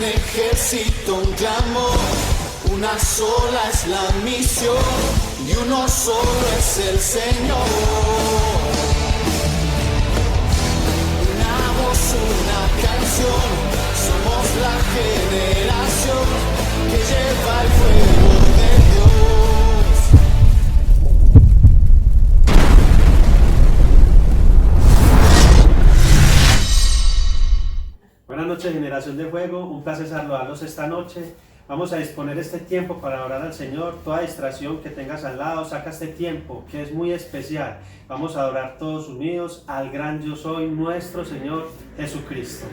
un ejército, un clamor, una sola es la misión y uno solo es el Señor. Una voz, una canción, somos la generación que lleva el fuego de Dios. Buenas noches, Generación de Fuego, un placer saludarlos esta noche. Vamos a disponer este tiempo para orar al Señor. Toda distracción que tengas al lado, saca este tiempo que es muy especial. Vamos a orar todos unidos al gran yo soy, nuestro Señor Jesucristo.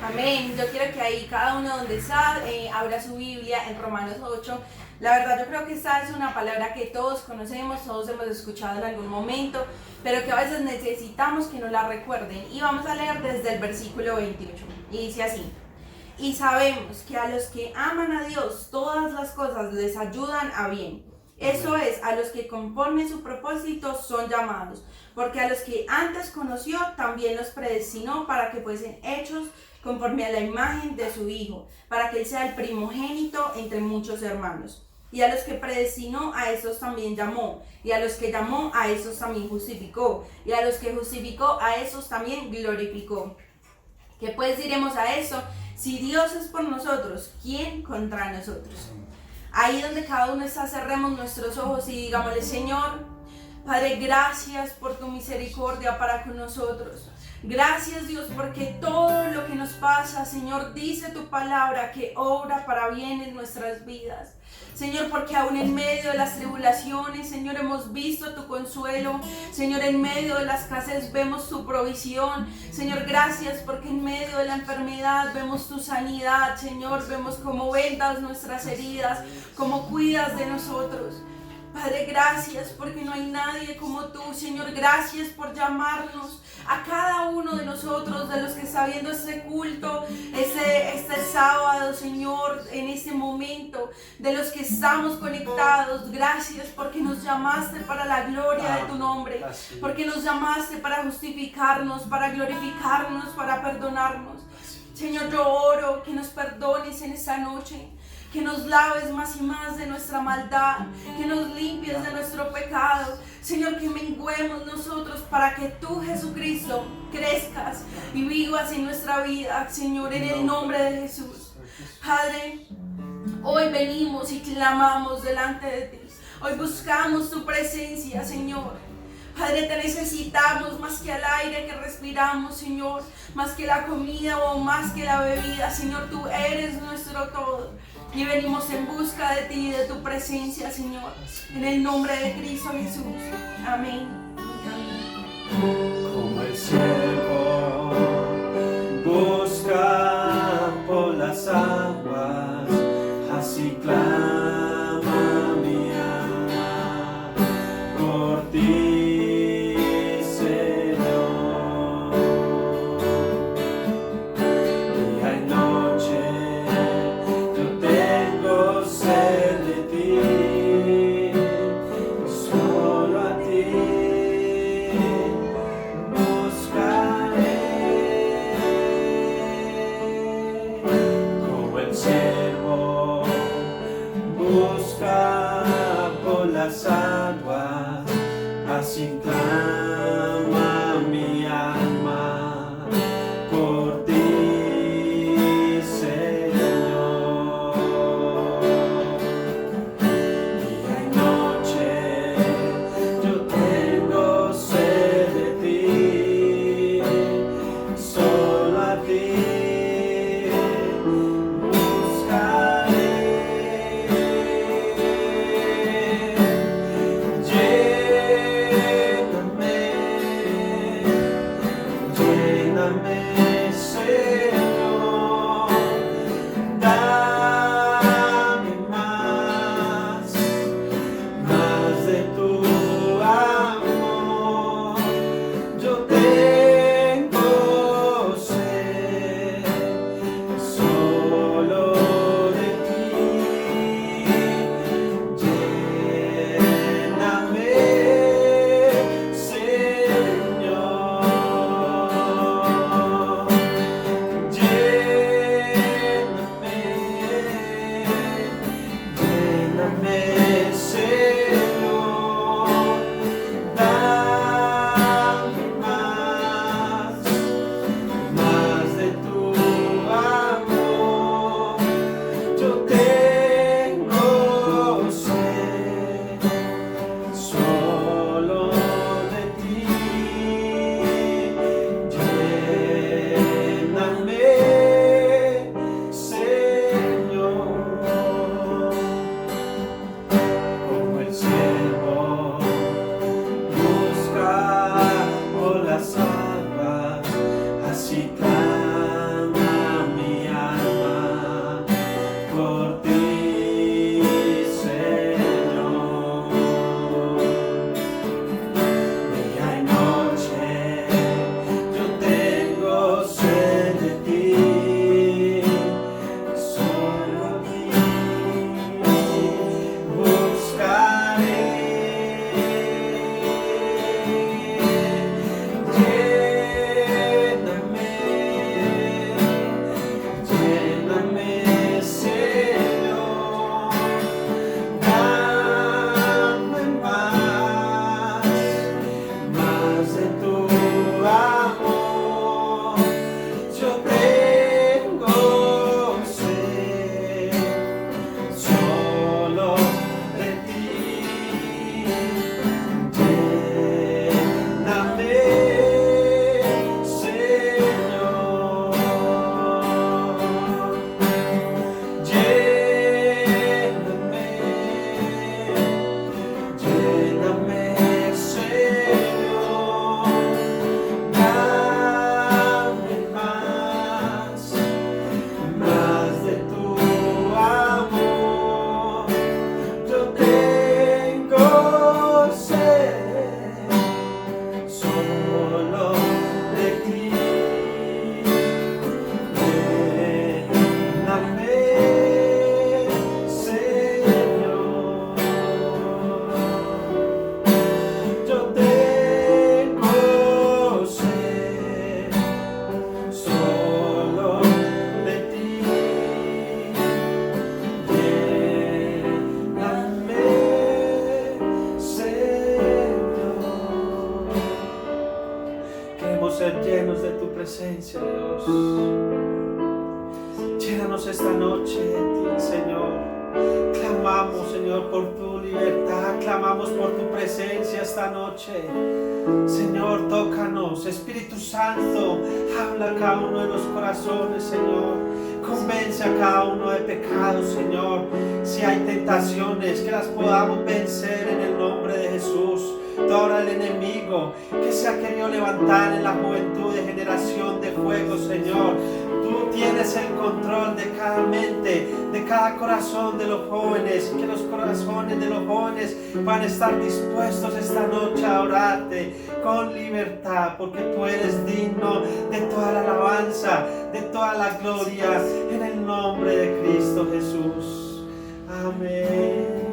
Amén. Yo quiero que ahí cada uno donde está abra su Biblia en Romanos 8. La verdad yo creo que esta es una palabra que todos conocemos, todos hemos escuchado en algún momento, pero que a veces necesitamos que nos la recuerden. Y vamos a leer desde el versículo 28. Y dice así: y sabemos que a los que aman a Dios todas las cosas les ayudan a bien. Eso es, a los que conforme su propósito son llamados, porque a los que antes conoció también los predestinó para que fuesen hechos conforme a la imagen de su Hijo, para que Él sea el primogénito entre muchos hermanos. Y a los que predestinó, a esos también llamó, y a los que llamó, a esos también justificó, y a los que justificó, a esos también glorificó. ¿Qué pues diremos a eso? Si Dios es por nosotros, ¿quién contra nosotros? Ahí donde cada uno está, cerremos nuestros ojos y digámosle: Señor, Padre, gracias por tu misericordia para con nosotros. Gracias, Dios, porque todo lo que nos pasa, Señor, dice tu palabra que obra para bien en nuestras vidas. Señor, porque aún en medio de las tribulaciones, Señor, hemos visto tu consuelo. Señor, en medio de la escasez vemos tu provisión. Señor, gracias porque en medio de la enfermedad vemos tu sanidad. Señor, vemos cómo vendas nuestras heridas, cómo cuidas de nosotros. Padre, gracias porque no hay nadie como tú. Señor, gracias por llamarnos a cada uno de nosotros, de los que está viendo este culto, este sábado, Señor, en este momento, de los que estamos conectados. Gracias porque nos llamaste para la gloria de tu nombre, porque nos llamaste para justificarnos, para glorificarnos, para perdonarnos. Señor, yo oro que nos perdones en esta noche, que nos laves más y más de nuestra maldad, que nos limpies de nuestro pecado. Señor, que menguemos nosotros para que tú, Jesucristo, crezcas y vivas en nuestra vida, Señor, en el nombre de Jesús. Padre, hoy venimos y clamamos delante de ti. Hoy buscamos tu presencia, Señor. Padre, te necesitamos más que al aire que respiramos, Señor, más que la comida o más que la bebida. Señor, tú eres nuestro todo. Y venimos en busca de ti y de tu presencia, Señor. En el nombre de Cristo Jesús. Amén. Como el siervo busca por las aguas, así clama mi alma por ti, Señor. Día y noche yo tengo sed de ti, solo a ti buscaré. Como el siervo busca por las aguas, así clama mi alma por ti, Señor. Día y noche yo tengo sed de ti, solo a ti buscaré. Lléname, Señor, dame más de tu amor. Yo tengo sed solo de ti. Lléname, Señor. Yo tengo sed solo de ti. Lléname, Señor. Lléname, lléname, Señor. Dame más de tu amor. Yo tengo sed solo de ti. Lléname, Señor. Yo tengo sed solo de ti. Lléname, Señor. Queremos ser llenos de tu presencia, Dios. Llénanos esta noche de ti, Señor. Clamamos, Señor, por tu libertad. Clamamos por tu presencia esta noche. Señor, tócanos. Espíritu Santo, habla a cada uno de los corazones, Señor. Convence a cada uno de pecados, Señor. Si hay tentaciones, que las podamos vencer en el nombre de Jesús. Toda el enemigo que se ha querido levantar en la juventud de generación de fuego, Señor. Tú tienes el control de cada mente, de cada corazón de los jóvenes, y que los corazones de los jóvenes van a estar dispuestos esta noche a orarte con libertad, porque tú eres digno de toda la alabanza, de toda la gloria, en el nombre de Cristo Jesús. Amén.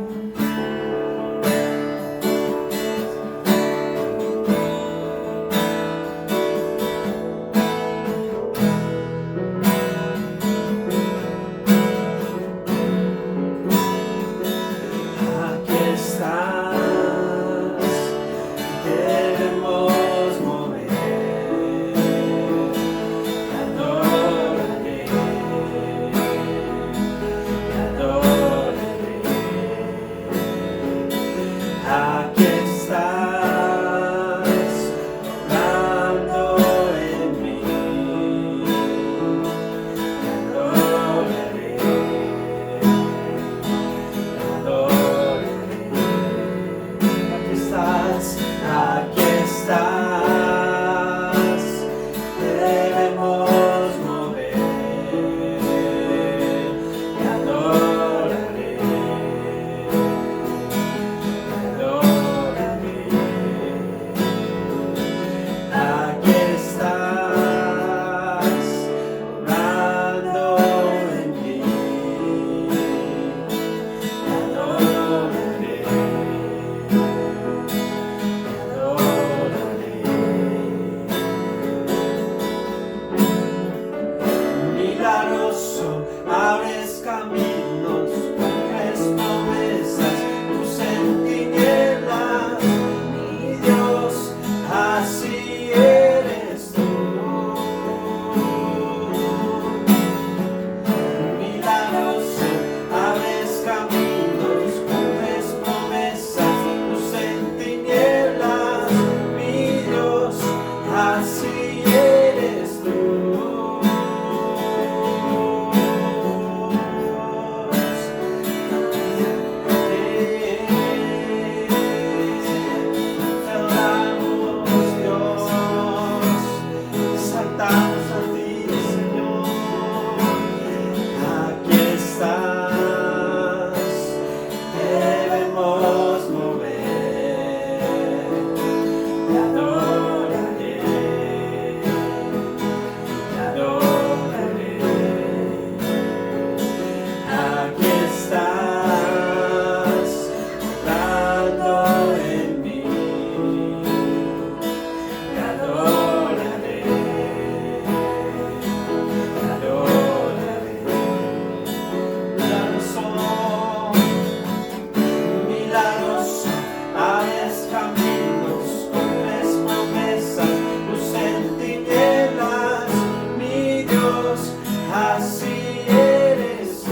Dios, así eres tú.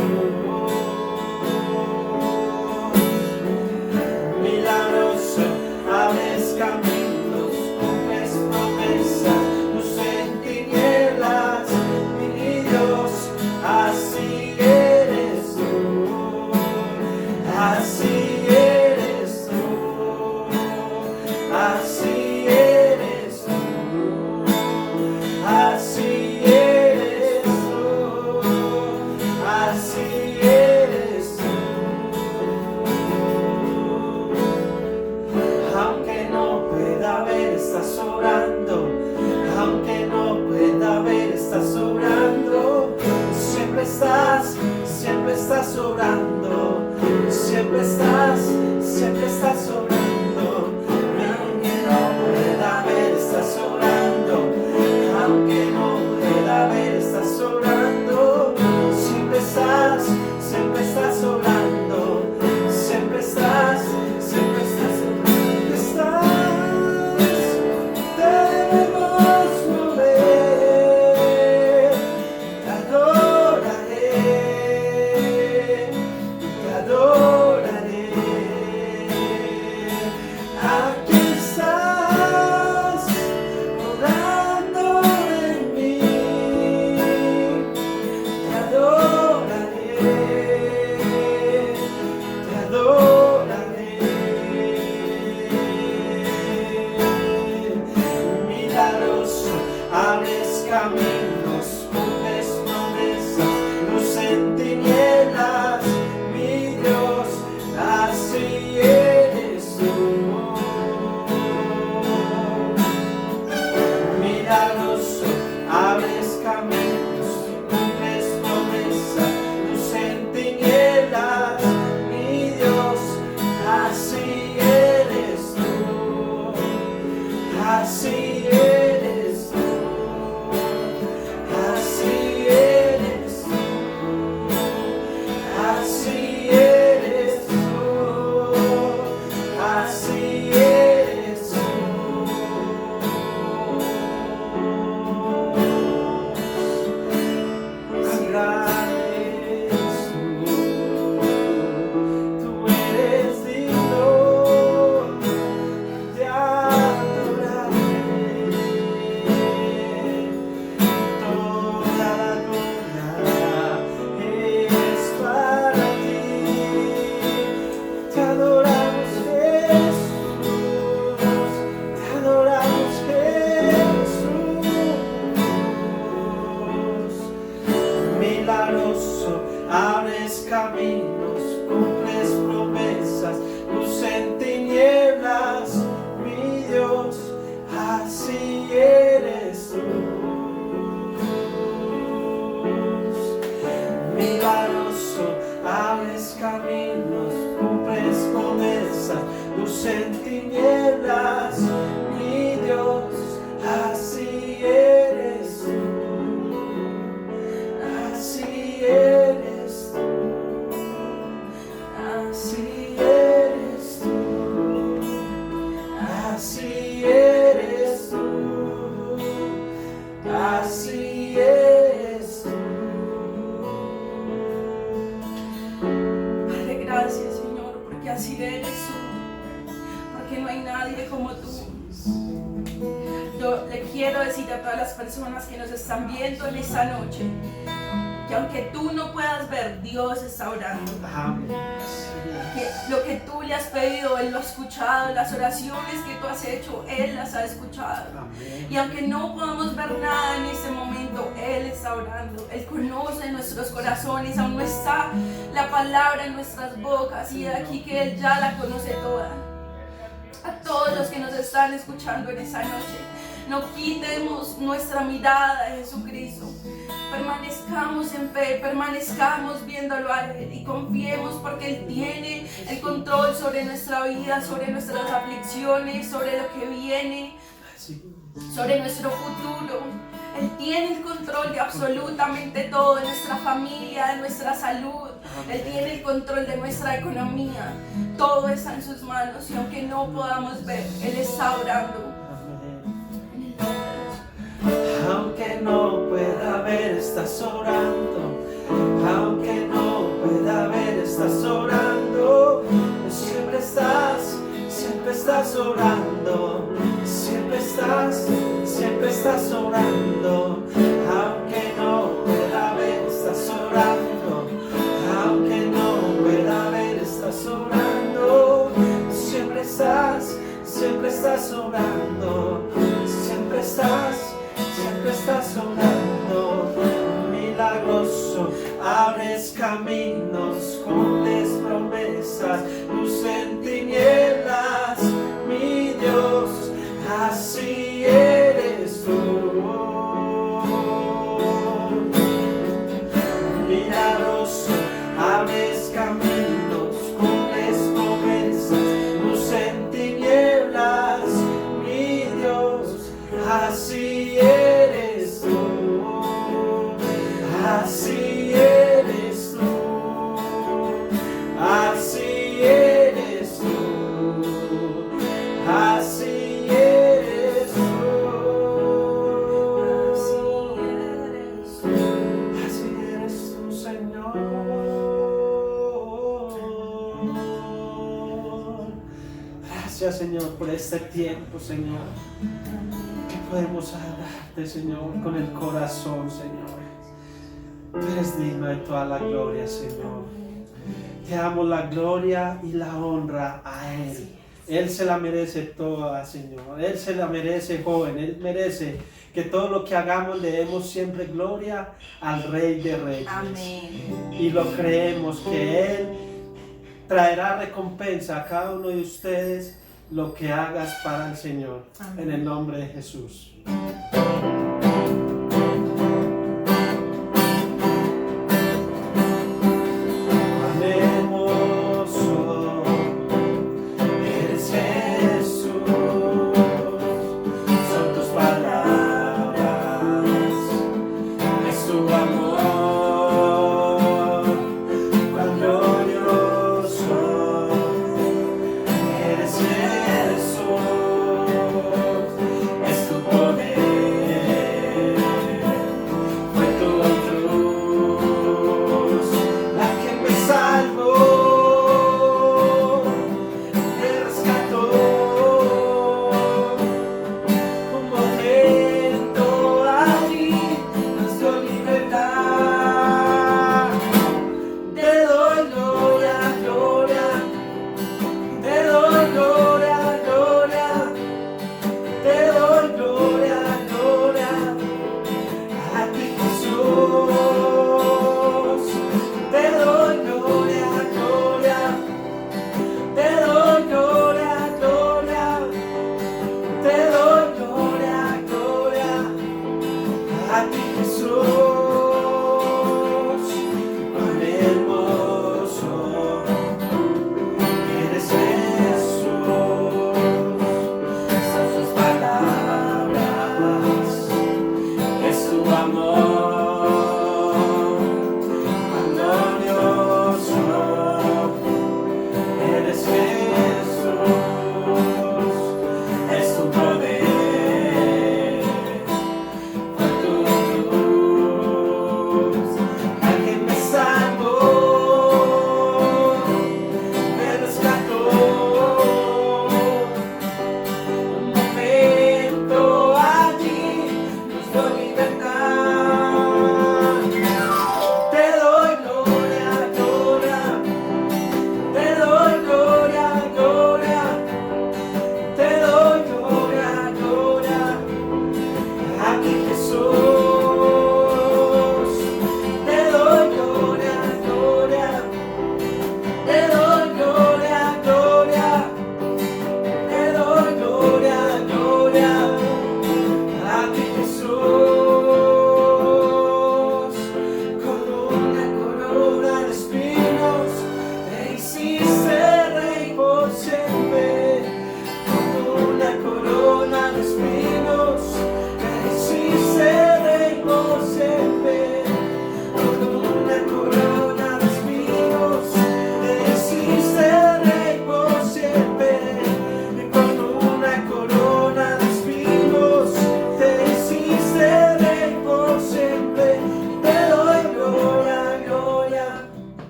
Milagroso, abres caminos, cumples promesas, luz en tinieblas, mi Dios, así eres tú, así eres tú, así eres tú, así eres tú, así eres tú. Aunque no pueda ver, estás sobrando. Aunque no pueda ver, estás sobrando. Siempre estás sobrando. Siempre estás sobrando. Aunque no pueda ver, estás sobrando. Aunque no pueda ver, estás sobrando. Siempre estás sobrando. Siempre estás debemos mover, te adoraré, aquí estás, obrando en mí, te adoraré, te adoraré. Milagroso, abres caminos, cumples promesas, luz en tinieblas, mi Dios, así eres tú. Milagroso, abres caminos, cumples promesas, luz en tinieblas, mi Dios, así eres tú, así eres tú, así eres tú, así eres tú, así eres tú. Tan grande eres tú eres digno de adorarme. Toda la gloria es para ti. Te adoramos, Jesús. Te adoramos, Jesús. Milagroso, abres caminos, cumples promesas, luz en tinieblas, mi Dios, así eres tú. Milagroso, abres caminos, cumples promesas, luz en tinieblas, mi Dios, así eres tú. Así eres tú, así eres tú, así eres tú, así eres tú. Padre, gracias, Señor, porque así eres tú, porque no hay nadie como tú. Yo le quiero decir a todas las personas que nos están viendo en esta noche, que aunque tú no puedas ver, Dios está orando. Amén. Que lo que tú le has pedido, Él lo ha escuchado. Las oraciones que tú has hecho, Él las ha escuchado. Amén. Y aunque no podamos ver nada en este momento, Él está orando. Él conoce nuestros corazones. Aún no está la palabra en nuestras bocas. Y de aquí que Él ya la conoce toda. A todos los que nos están escuchando en esta noche, no quitemos nuestra mirada de Jesucristo. Permanezcamos en fe, permanezcamos viéndolo a Él y confiemos porque Él tiene el control sobre nuestra vida, sobre nuestras aflicciones, sobre lo que viene, sobre nuestro futuro. Él tiene el control de absolutamente todo, de nuestra familia, de nuestra salud. Él tiene el control de nuestra economía. Todo está en sus manos y aunque no podamos ver, Él está orando. Aunque no pueda ver, está estás obrando. Aunque no pueda ver, estás obrando. Siempre estás obrando. Siempre estás obrando. Aunque no pueda ver, estás obrando. Aunque no pueda ver, estás obrando. Siempre estás obrando. Siempre estás obrando. Milagroso, abres caminos, cumples promesas, luz en tinieblas, mi Dios, así eres tú. Milagroso, abres caminos, cumples promesas, luz en tinieblas, mi Dios, así eres tú. Así eres tú, así eres tú, así eres tú, así eres tú, Señor. Gracias, Señor, por este tiempo, Señor, que podemos adorarte, Señor, con el corazón, Señor. Tú eres digno de toda la gloria, Señor. Te damos la gloria y la honra a Él. Él se la merece toda, Señor. Él se la merece, joven. Él merece que todo lo que hagamos le demos siempre gloria al Rey de Reyes. Amén. Y lo creemos, que Él traerá recompensa a cada uno de ustedes lo que hagas para el Señor. Amén. En el nombre de Jesús. Un momento allí nos dio libertad.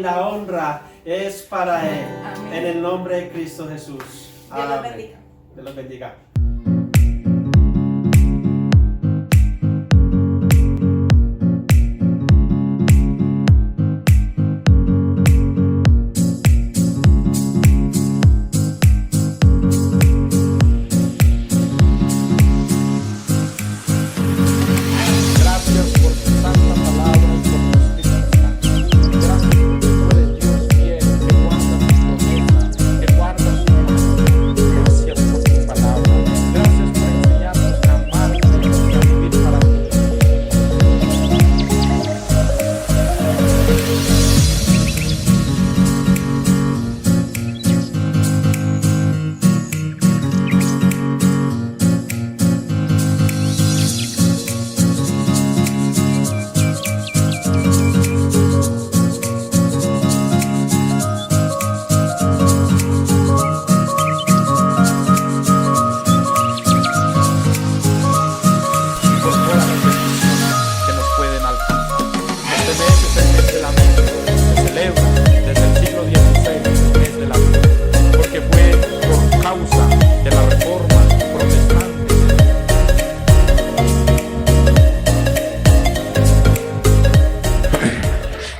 la honra es para Él. Amén. En el nombre de Cristo Jesús. Dios los Amén. bendiga. Dios los bendiga. Gracias por tu santa palabra y por tu Espíritu Santo. Gracias porque tú eres Dios fiel, que guarda tus promesas, que guarda su pacto. Gracias por tu palabra. Gracias por enseñarnos a amarte y a vivir para ti. Y por todas las bendiciones que nos pueden alcanzar. Este mes es el mes del amor. Se celebra desde el siglo XVI el mes del amor, porque fue por causa de la reforma protestante.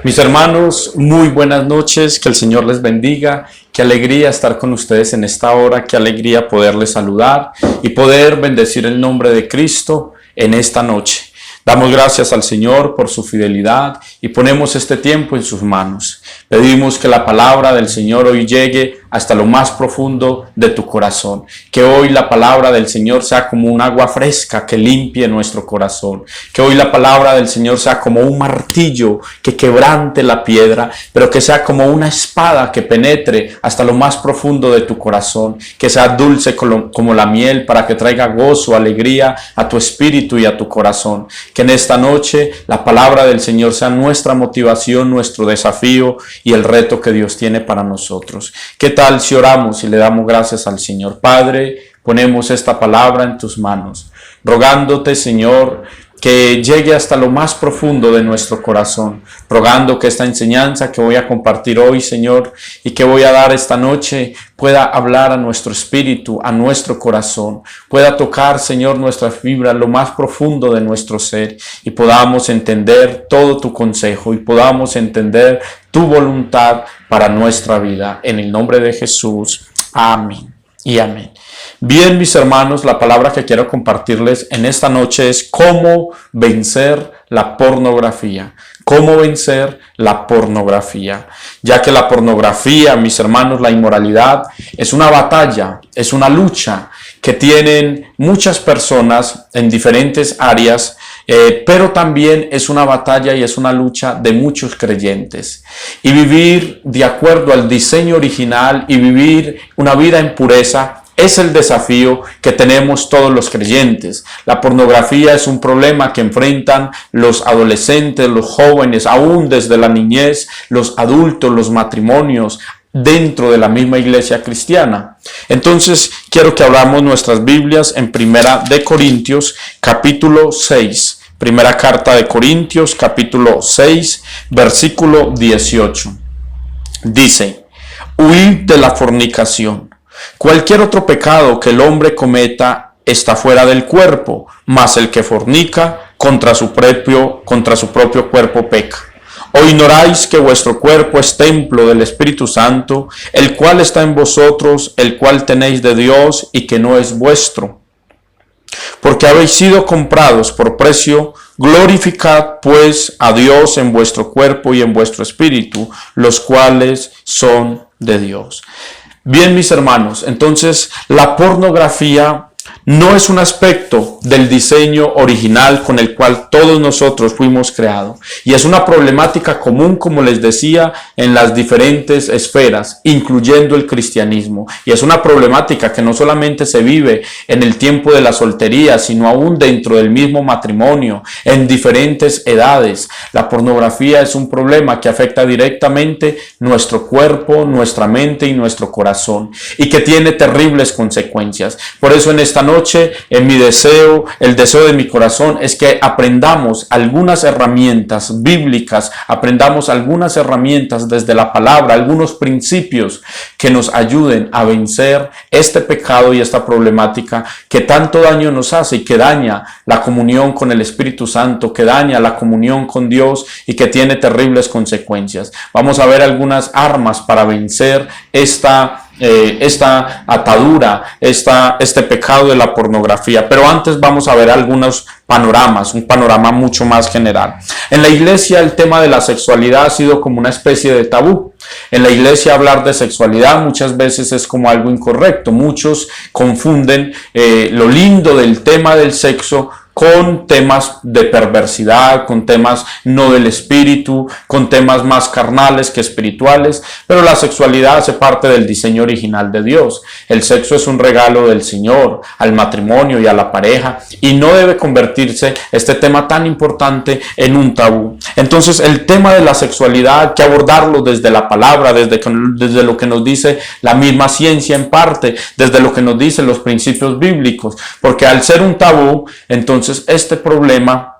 Mis hermanos, muy buenas noches, que el Señor les bendiga, qué alegría estar con ustedes en esta hora, qué alegría poderles saludar y poder bendecir el nombre de Cristo en esta noche. Damos gracias al Señor por su fidelidad y ponemos este tiempo en sus manos. Pedimos que la palabra del Señor hoy llegue hasta lo más profundo de tu corazón. Que hoy la palabra del Señor sea como un agua fresca que limpie nuestro corazón. Que hoy la palabra del Señor sea como un martillo que quebrante la piedra, pero que sea como una espada que penetre hasta lo más profundo de tu corazón. Que sea dulce como la miel para que traiga gozo, alegría a tu espíritu y a tu corazón. Que en esta noche la palabra del Señor sea nuestra motivación, nuestro desafío y el reto que Dios tiene para nosotros. ¿Qué tal si oramos y le damos gracias al Señor? Padre, ponemos esta palabra en tus manos, rogándote, Señor, que llegue hasta lo más profundo de nuestro corazón, rogando que esta enseñanza que voy a compartir hoy, Señor, y que voy a dar esta noche, pueda hablar a nuestro espíritu, a nuestro corazón, pueda tocar, Señor, nuestras fibras, lo más profundo de nuestro ser, y podamos entender todo tu consejo, y podamos entender tu voluntad para nuestra vida. En el nombre de Jesús, amén y amén. Bien, mis hermanos, la palabra que quiero compartirles en esta noche es cómo vencer la pornografía. Cómo vencer la pornografía. Ya que la pornografía, mis hermanos, la inmoralidad, es una batalla, es una lucha que tienen muchas personas en diferentes áreas, pero también es una batalla y es una lucha de muchos creyentes. Y vivir de acuerdo al diseño original y vivir una vida en pureza es el desafío que tenemos todos los creyentes. La pornografía es un problema que enfrentan los adolescentes, los jóvenes, aún desde la niñez, los adultos, los matrimonios, dentro de la misma iglesia cristiana. Entonces, quiero que abramos nuestras Biblias en Primera de Corintios, capítulo 6. Primera carta de Corintios, capítulo 6, versículo 18. Dice: huid de la fornicación. Cualquier otro pecado que el hombre cometa está fuera del cuerpo, mas el que fornica contra su propio cuerpo peca. ¿O ignoráis que vuestro cuerpo es templo del Espíritu Santo, el cual está en vosotros, el cual tenéis de Dios y que no es vuestro? Porque habéis sido comprados por precio. Glorificad pues a Dios en vuestro cuerpo y en vuestro espíritu, los cuales son de Dios. Bien, mis hermanos, entonces la pornografía no es un aspecto del diseño original con el cual todos nosotros fuimos creados. Y es una problemática común, como les decía, en las diferentes esferas, incluyendo el cristianismo. Y es una problemática que no solamente se vive en el tiempo de la soltería, sino aún dentro del mismo matrimonio, en diferentes edades. La pornografía es un problema que afecta directamente nuestro cuerpo, nuestra mente y nuestro corazón, y que tiene terribles consecuencias. Por eso en esta noche noche mi deseo, el deseo de mi corazón es que aprendamos algunas herramientas bíblicas, aprendamos algunas herramientas desde la palabra, algunos principios que nos ayuden a vencer este pecado y esta problemática que tanto daño nos hace y que daña la comunión con el Espíritu Santo, que daña la comunión con Dios y que tiene terribles consecuencias. Vamos a ver algunas armas para vencer esta atadura, este pecado de la pornografía. Pero antes vamos a ver algunos panoramas, un panorama mucho más general. En la iglesia el tema de la sexualidad ha sido como una especie de tabú. En la iglesia hablar de sexualidad muchas veces es como algo incorrecto. Muchos confunden lo lindo del tema del sexo con temas de perversidad, con temas no del espíritu, con temas más carnales que espirituales, pero la sexualidad hace parte del diseño original de Dios. El sexo es un regalo del Señor al matrimonio y a la pareja y no debe convertirse este tema tan importante en un tabú. Entonces el tema de la sexualidad hay que abordarlo desde la palabra, desde lo que nos dice la misma ciencia en parte, desde lo que nos dicen los principios bíblicos, porque al ser un tabú, entonces este problema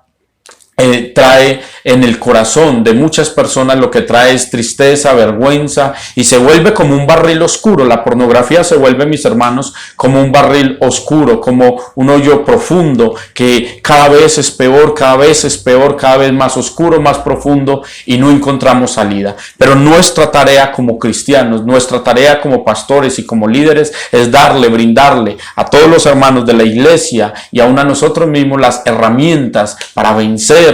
trae en el corazón de muchas personas lo que trae es tristeza, vergüenza y se vuelve como un barril oscuro. La pornografía se vuelve, mis hermanos, como un barril oscuro, como un hoyo profundo que cada vez es peor, cada vez es peor, cada vez más oscuro, más profundo y no encontramos salida. Pero nuestra tarea como cristianos, nuestra tarea como pastores y como líderes es brindarle a todos los hermanos de la iglesia y aún a nosotros mismos las herramientas para vencer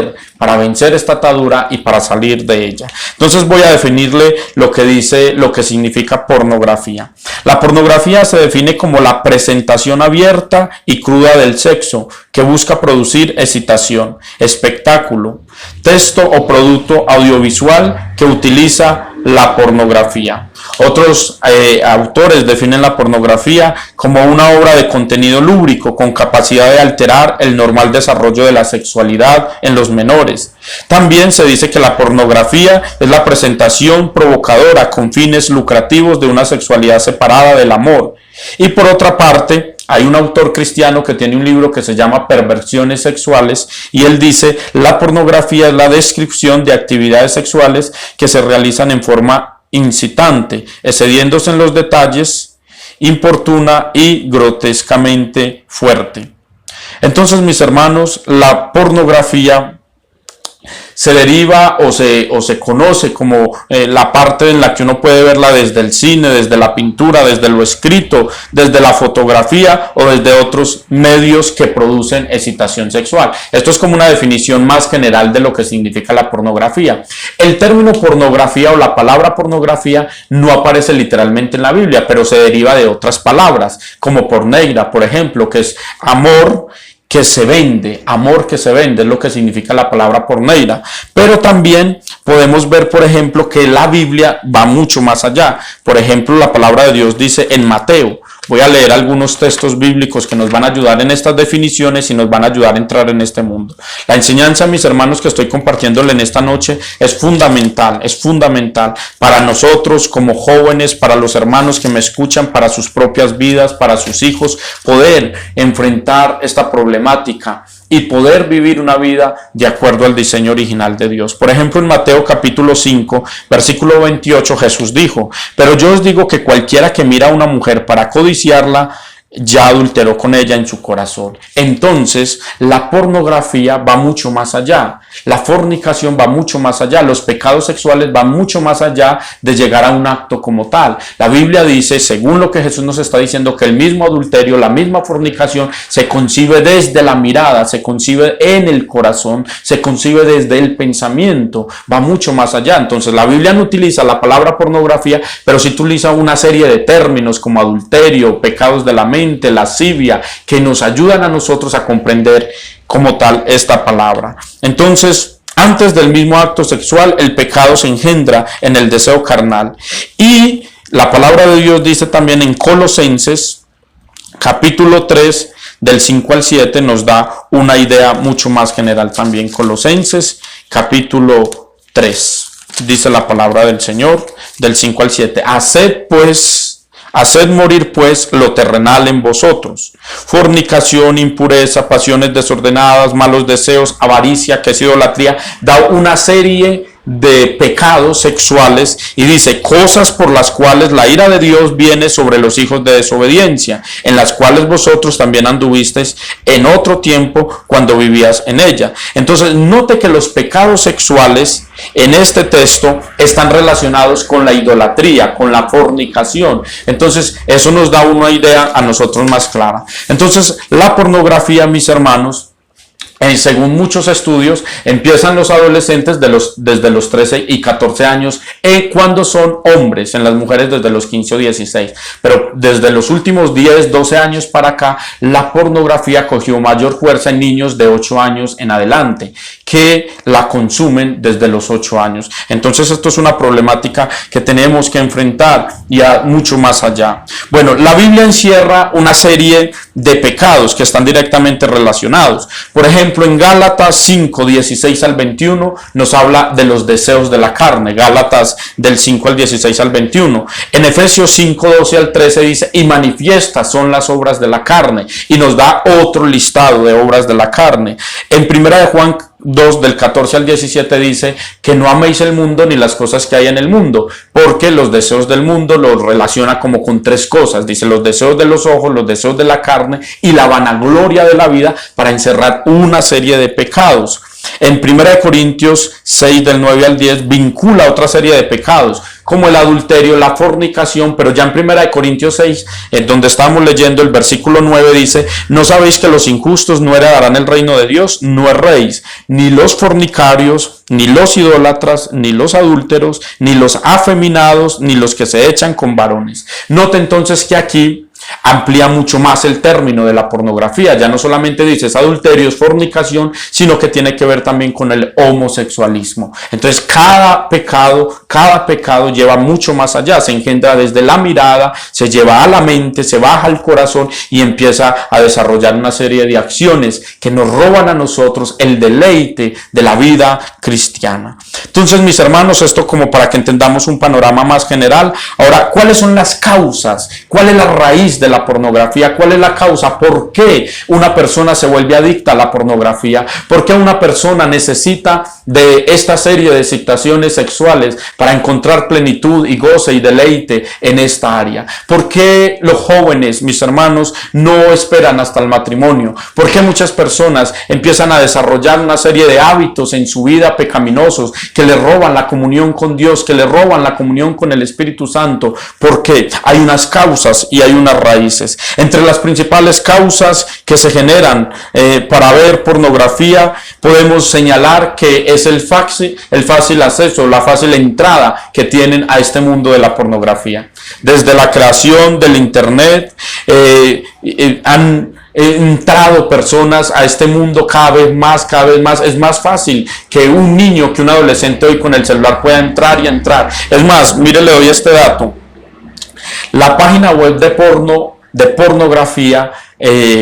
esta atadura y para salir de ella. Entonces voy a definirle lo que significa pornografía. La pornografía se define como la presentación abierta y cruda del sexo que busca producir excitación, espectáculo, texto o producto audiovisual que utiliza la pornografía. Otros autores definen la pornografía como una obra de contenido lúbrico con capacidad de alterar el normal desarrollo de la sexualidad en los menores. También se dice que la pornografía es la presentación provocadora con fines lucrativos de una sexualidad separada del amor. Y por otra parte, hay un autor cristiano que tiene un libro que se llama Perversiones Sexuales y él dice: la pornografía es la descripción de actividades sexuales que se realizan en forma incitante, excediéndose en los detalles, importuna y grotescamente fuerte. Entonces, mis hermanos, la pornografía se deriva o se conoce como la parte en la que uno puede verla desde el cine, desde la pintura, desde lo escrito, desde la fotografía o desde otros medios que producen excitación sexual. Esto es como una definición más general de lo que significa la pornografía. El término pornografía o la palabra pornografía no aparece literalmente en la Biblia, pero se deriva de otras palabras, como porneia, por ejemplo, que es amor que se vende, amor que se vende, es lo que significa la palabra porneia. Pero también podemos ver, por ejemplo, que la Biblia va mucho más allá. Por ejemplo, la palabra de Dios dice en Mateo, voy a leer algunos textos bíblicos que nos van a ayudar en estas definiciones y nos van a ayudar a entrar en este mundo. La enseñanza, mis hermanos, que estoy compartiéndole en esta noche es fundamental para nosotros como jóvenes, para los hermanos que me escuchan, para sus propias vidas, para sus hijos, poder enfrentar esta problemática y poder vivir una vida de acuerdo al diseño original de Dios. Por ejemplo, en Mateo capítulo 5, versículo 28, Jesús dijo: pero yo os digo que cualquiera que mira a una mujer para codiciarla, ya adulteró con ella en su corazón. Entonces, la pornografía va mucho más allá. La fornicación va mucho más allá. Los pecados sexuales van mucho más allá de llegar a un acto como tal. La Biblia dice, según lo que Jesús nos está diciendo, que el mismo adulterio, la misma fornicación, se concibe desde la mirada, se concibe en el corazón, se concibe desde el pensamiento. Va mucho más allá. Entonces, la Biblia no utiliza la palabra pornografía, pero sí utiliza una serie de términos como adulterio, pecados de la mente, lascivia, que nos ayudan a nosotros a comprender como tal esta palabra. Entonces, antes del mismo acto sexual, el pecado se engendra en el deseo carnal. Y la palabra de Dios dice también en Colosenses, capítulo 3, del 5 al 7, nos da una idea mucho más general también. Colosenses, capítulo 3, dice la palabra del Señor, del 5 al 7. Haced pues Haced morir pues lo terrenal en vosotros: fornicación, impureza, pasiones desordenadas, malos deseos, avaricia, que es idolatría. Da una serie de pecados sexuales y dice: cosas por las cuales la ira de Dios viene sobre los hijos de desobediencia, en las cuales vosotros también anduvisteis en otro tiempo cuando vivías en ella. Entonces note que los pecados sexuales en este texto están relacionados con la idolatría, con la fornicación. Entonces eso nos da una idea a nosotros más clara. Entonces la pornografía, mis hermanos, según muchos estudios, empiezan los adolescentes desde los 13 y 14 años, cuando son hombres, en las mujeres desde los 15 o 16. Pero desde los últimos 10, 12 años para acá, la pornografía cogió mayor fuerza en niños de 8 años en adelante, que la consumen desde los 8 años. Entonces esto es una problemática que tenemos que enfrentar y mucho más allá. Bueno, la Biblia encierra una serie de pecados que están directamente relacionados. Por ejemplo, en Gálatas 5, 16 al 21 nos habla de los deseos de la carne. Gálatas del 5 al 16 al 21. En Efesios 5, 12 al 13 dice: y manifiestas son las obras de la carne, y nos da otro listado de obras de la carne. En 1 de Juan 2 del 14 al 17 dice que no améis el mundo ni las cosas que hay en el mundo, porque los deseos del mundo los relaciona como con 3 cosas. Dice: los deseos de los ojos, los deseos de la carne y la vanagloria de la vida, para encerrar una serie de pecados. En 1 Corintios 6 del 9 al 10 vincula otra serie de pecados, como el adulterio, la fornicación. Pero ya en 1 Corintios 6, en donde estamos leyendo el versículo 9, dice: ¿no sabéis que los injustos no heredarán el reino de Dios? No erréis, ni los fornicarios, ni los idólatras, ni los adúlteros, ni los afeminados, ni los que se echan con varones. Note entonces que aquí amplía mucho más el término de la pornografía. Ya no solamente dices adulterios, fornicación, sino que tiene que ver también con el homosexualismo. Entonces cada pecado lleva mucho más allá. Se engendra desde la mirada, se lleva a la mente, se baja al corazón y empieza a desarrollar una serie de acciones que nos roban a nosotros el deleite de la vida cristiana. Entonces, mis hermanos, esto como para que entendamos un panorama más general. Ahora, ¿cuáles son las causas? ¿Cuál es la raíz de la pornografía? ¿Cuál es la causa? ¿Por qué una persona se vuelve adicta a la pornografía? ¿Por qué una persona necesita de esta serie de excitaciones sexuales para encontrar plenitud y goce y deleite en esta área? ¿Por qué los jóvenes, mis hermanos, no esperan hasta el matrimonio? ¿Por qué muchas personas empiezan a desarrollar una serie de hábitos en su vida pecaminosos que le roban la comunión con Dios, que le roban la comunión con el Espíritu Santo? Porque hay unas causas y hay unas raíces. Entre las principales causas que se generan para ver pornografía, podemos señalar que es el fácil acceso, la fácil entrada que tienen a este mundo de la pornografía. Desde la creación del internet han entrado personas a este mundo cada vez más. Es más fácil que un niño, que un adolescente hoy con el celular pueda entrar y entrar. Es más, mire, le doy este dato. La página web de pornografía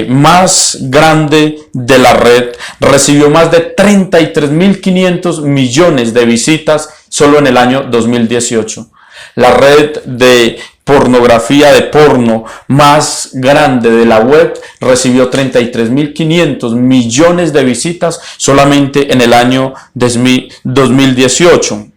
más grande de la red recibió más de 33.500 millones de visitas solo en el año 2018. La red de pornografía, de porno más grande de la web, recibió 33.500 millones de visitas solamente en el año 2018.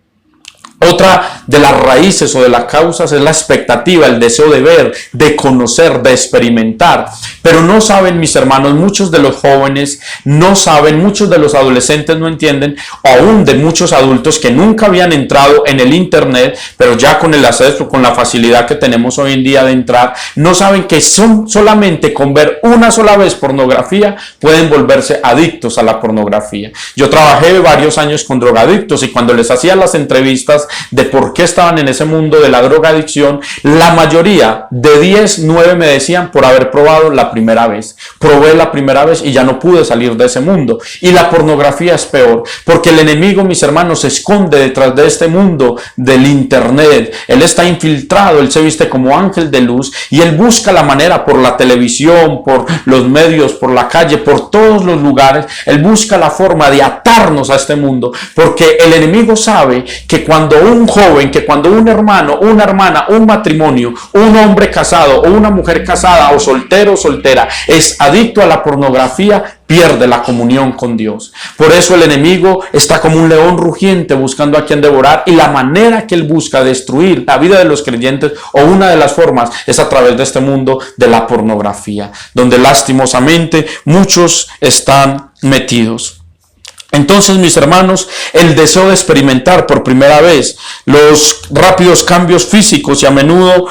Otra de las raíces o de las causas es la expectativa, el deseo de ver, de conocer, de experimentar. Pero no saben, mis hermanos, muchos de los jóvenes no saben, muchos de los adolescentes no entienden, aún de muchos adultos que nunca habían entrado en el internet, pero ya con el acceso, con la facilidad que tenemos hoy en día de entrar, no saben que solamente con ver una sola vez pornografía pueden volverse adictos a la pornografía. Yo trabajé varios años con drogadictos y cuando les hacía las entrevistas de por qué estaban en ese mundo de la drogadicción, la mayoría de 10, 9 me decían por haber probado la primera vez. Probé la primera vez y ya no pude salir de ese mundo. Y la pornografía es peor, porque el enemigo, mis hermanos, se esconde detrás de este mundo del internet. Él está infiltrado, él se viste como ángel de luz y él busca la manera por la televisión, por los medios, por la calle, por todos los lugares. Él busca la forma de atarnos a este mundo, porque el enemigo sabe que cuando un joven, que cuando un hermano, una hermana, un matrimonio, un hombre casado o una mujer casada o soltero o soltera es adicto a la pornografía, pierde la comunión con Dios. Por eso el enemigo está como un león rugiente buscando a quien devorar, y la manera que él busca destruir la vida de los creyentes, o una de las formas, es a través de este mundo de la pornografía, donde lastimosamente muchos están metidos. Entonces, mis hermanos, el deseo de experimentar por primera vez los rápidos cambios físicos y a menudo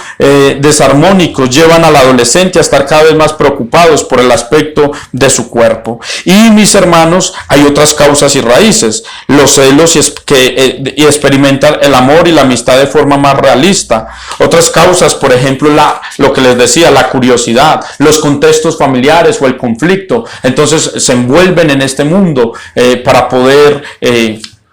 desarmónicos llevan al adolescente a estar cada vez más preocupados por el aspecto de su cuerpo. Y, mis hermanos, hay otras causas y raíces: los celos y experimentar el amor y la amistad de forma más realista. Otras causas, por ejemplo, lo que les decía, la curiosidad, los contextos familiares o el conflicto. Entonces se envuelven en este mundo para poder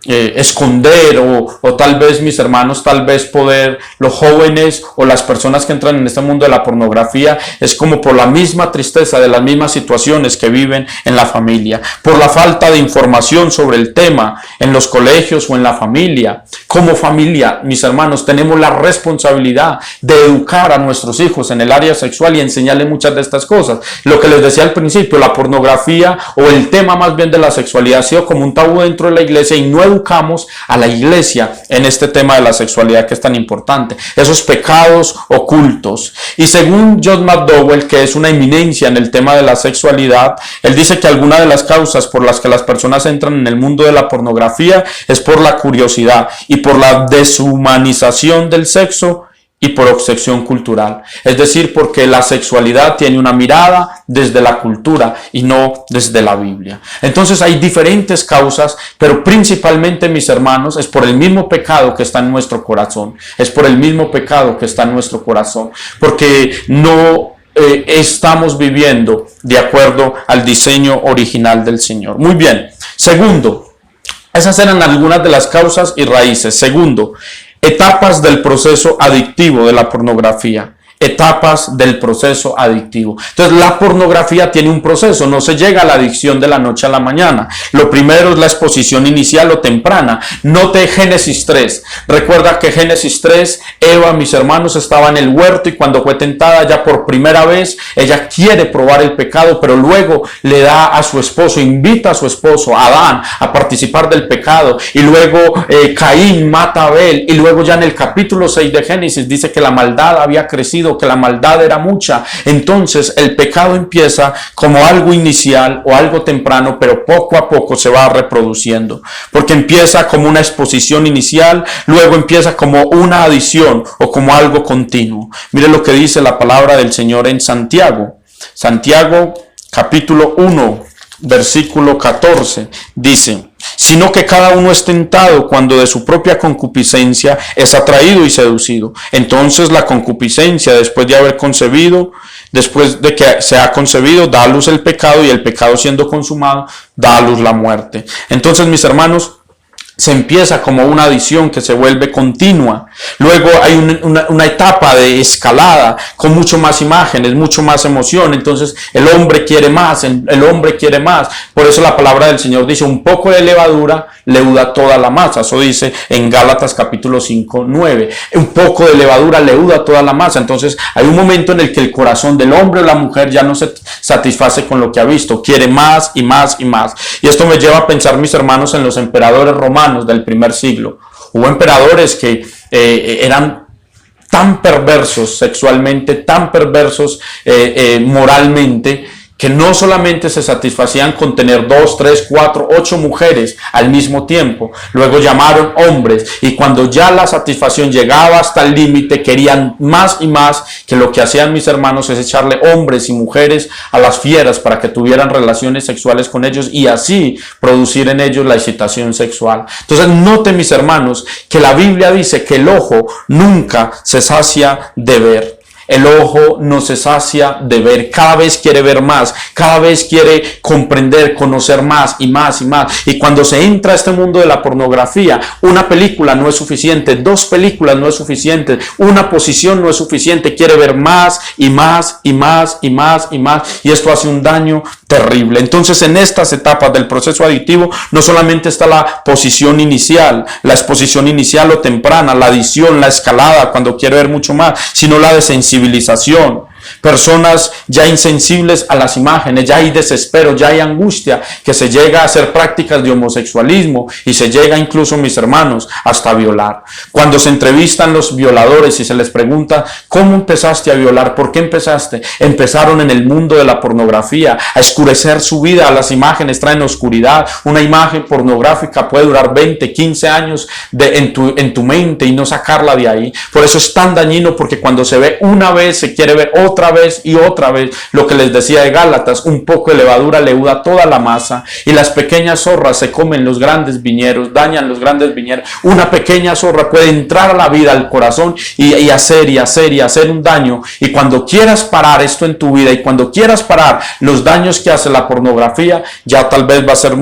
esconder o tal vez, mis hermanos, tal vez poder, los jóvenes o las personas que entran en este mundo de la pornografía, es como por la misma tristeza de las mismas situaciones que viven en la familia, por la falta de información sobre el tema en los colegios o en la familia. Como familia, mis hermanos, tenemos la responsabilidad de educar a nuestros hijos en el área sexual y enseñarles muchas de estas cosas. Lo que les decía al principio, la pornografía o el tema más bien de la sexualidad ha sido como un tabú dentro de la iglesia, y no educamos a la iglesia en este tema de la sexualidad que es tan importante, esos pecados ocultos. Y según John McDowell, que es una eminencia en el tema de la sexualidad, él dice que alguna de las causas por las que las personas entran en el mundo de la pornografía es por la curiosidad y por la deshumanización del sexo y por obsesión cultural. Es decir, porque la sexualidad tiene una mirada desde la cultura y no desde la Biblia. Entonces hay diferentes causas, pero principalmente, mis hermanos, es por el mismo pecado que está en nuestro corazón. Es por el mismo pecado que está en nuestro corazón. Porque no estamos viviendo de acuerdo al diseño original del Señor. Muy bien. Segundo, esas eran algunas de las causas y raíces. Segundo, etapas del proceso adictivo de la pornografía. Etapas del proceso adictivo. Entonces, la pornografía tiene un proceso, no se llega a la adicción de la noche a la mañana. Lo primero es la exposición inicial o temprana. Note Génesis 3. Recuerda que Génesis 3, Eva, mis hermanos, estaba en el huerto, y cuando fue tentada ya por primera vez, ella quiere probar el pecado, pero luego le da a su esposo, invita a su esposo, Adán, a participar del pecado. Y luego Caín mata a Abel, y luego ya en el capítulo 6 de Génesis dice que la maldad había crecido, que la maldad era mucha. Entonces el pecado empieza como algo inicial o algo temprano, pero poco a poco se va reproduciendo, porque empieza como una exposición inicial, luego empieza como una adición o como algo continuo. Mire lo que dice la palabra del Señor en Santiago capítulo 1 versículo 14, dice: sino que cada uno es tentado cuando de su propia concupiscencia es atraído y seducido. Entonces la concupiscencia, después de que se ha concebido, da a luz el pecado, y el pecado, siendo consumado, da a luz la muerte. Entonces, mis hermanos, se empieza como una adición que se vuelve continua. Luego hay una etapa de escalada con mucho más imágenes, mucho más emoción. Entonces el hombre quiere más, el hombre quiere más. Por eso la palabra del Señor dice: un poco de levadura leuda toda la masa. Eso dice en Gálatas capítulo 5, 9. Un poco de levadura leuda toda la masa. Entonces hay un momento en el que el corazón del hombre o la mujer ya no se satisface con lo que ha visto, quiere más y más y más. Y esto me lleva a pensar, mis hermanos, en los emperadores romanos del primer siglo. Hubo emperadores que eran tan perversos sexualmente, tan perversos moralmente, que no solamente se satisfacían con tener 2, 3, 4, 8 mujeres al mismo tiempo. Luego llamaron hombres, y cuando ya la satisfacción llegaba hasta el límite, querían más y más, que lo que hacían, mis hermanos, es echarle hombres y mujeres a las fieras para que tuvieran relaciones sexuales con ellos, y así producir en ellos la excitación sexual. Entonces, noten, mis hermanos, que la Biblia dice que el ojo nunca se sacia de ver. El ojo no se sacia de ver, cada vez quiere ver más, cada vez quiere comprender, conocer más y más y más. Y cuando se entra a este mundo de la pornografía, una película no es suficiente, 2 películas no es suficiente, una posición no es suficiente, quiere ver más y más y más y más y más, y esto hace un daño terrible. Entonces, en estas etapas del proceso adictivo no solamente está la posición inicial, la exposición inicial o temprana, la adición, la escalada cuando quiere ver mucho más, sino la desensibilización. Personas ya insensibles a las imágenes, ya hay desespero, ya hay angustia, que se llega a hacer prácticas de homosexualismo y se llega incluso, mis hermanos, hasta violar. Cuando se entrevistan los violadores y se les pregunta, ¿cómo empezaste a violar? ¿Por qué empezaste? Empezaron en el mundo de la pornografía, a escurecer su vida. Las imágenes traen oscuridad. Una imagen pornográfica puede durar 20, 15 años en tu mente y no sacarla de ahí. Por eso es tan dañino, porque cuando se ve una vez, se quiere ver otra vez y otra vez. Lo que les decía de Gálatas, un poco de levadura leuda toda la masa, y las pequeñas zorras se comen los grandes viñeros, dañan los grandes viñeros. Una pequeña zorra puede entrar a la vida, al corazón, y hacer un daño. Y cuando quieras parar esto en tu vida, y cuando quieras parar los daños que hace la pornografía, ya tal vez va a ser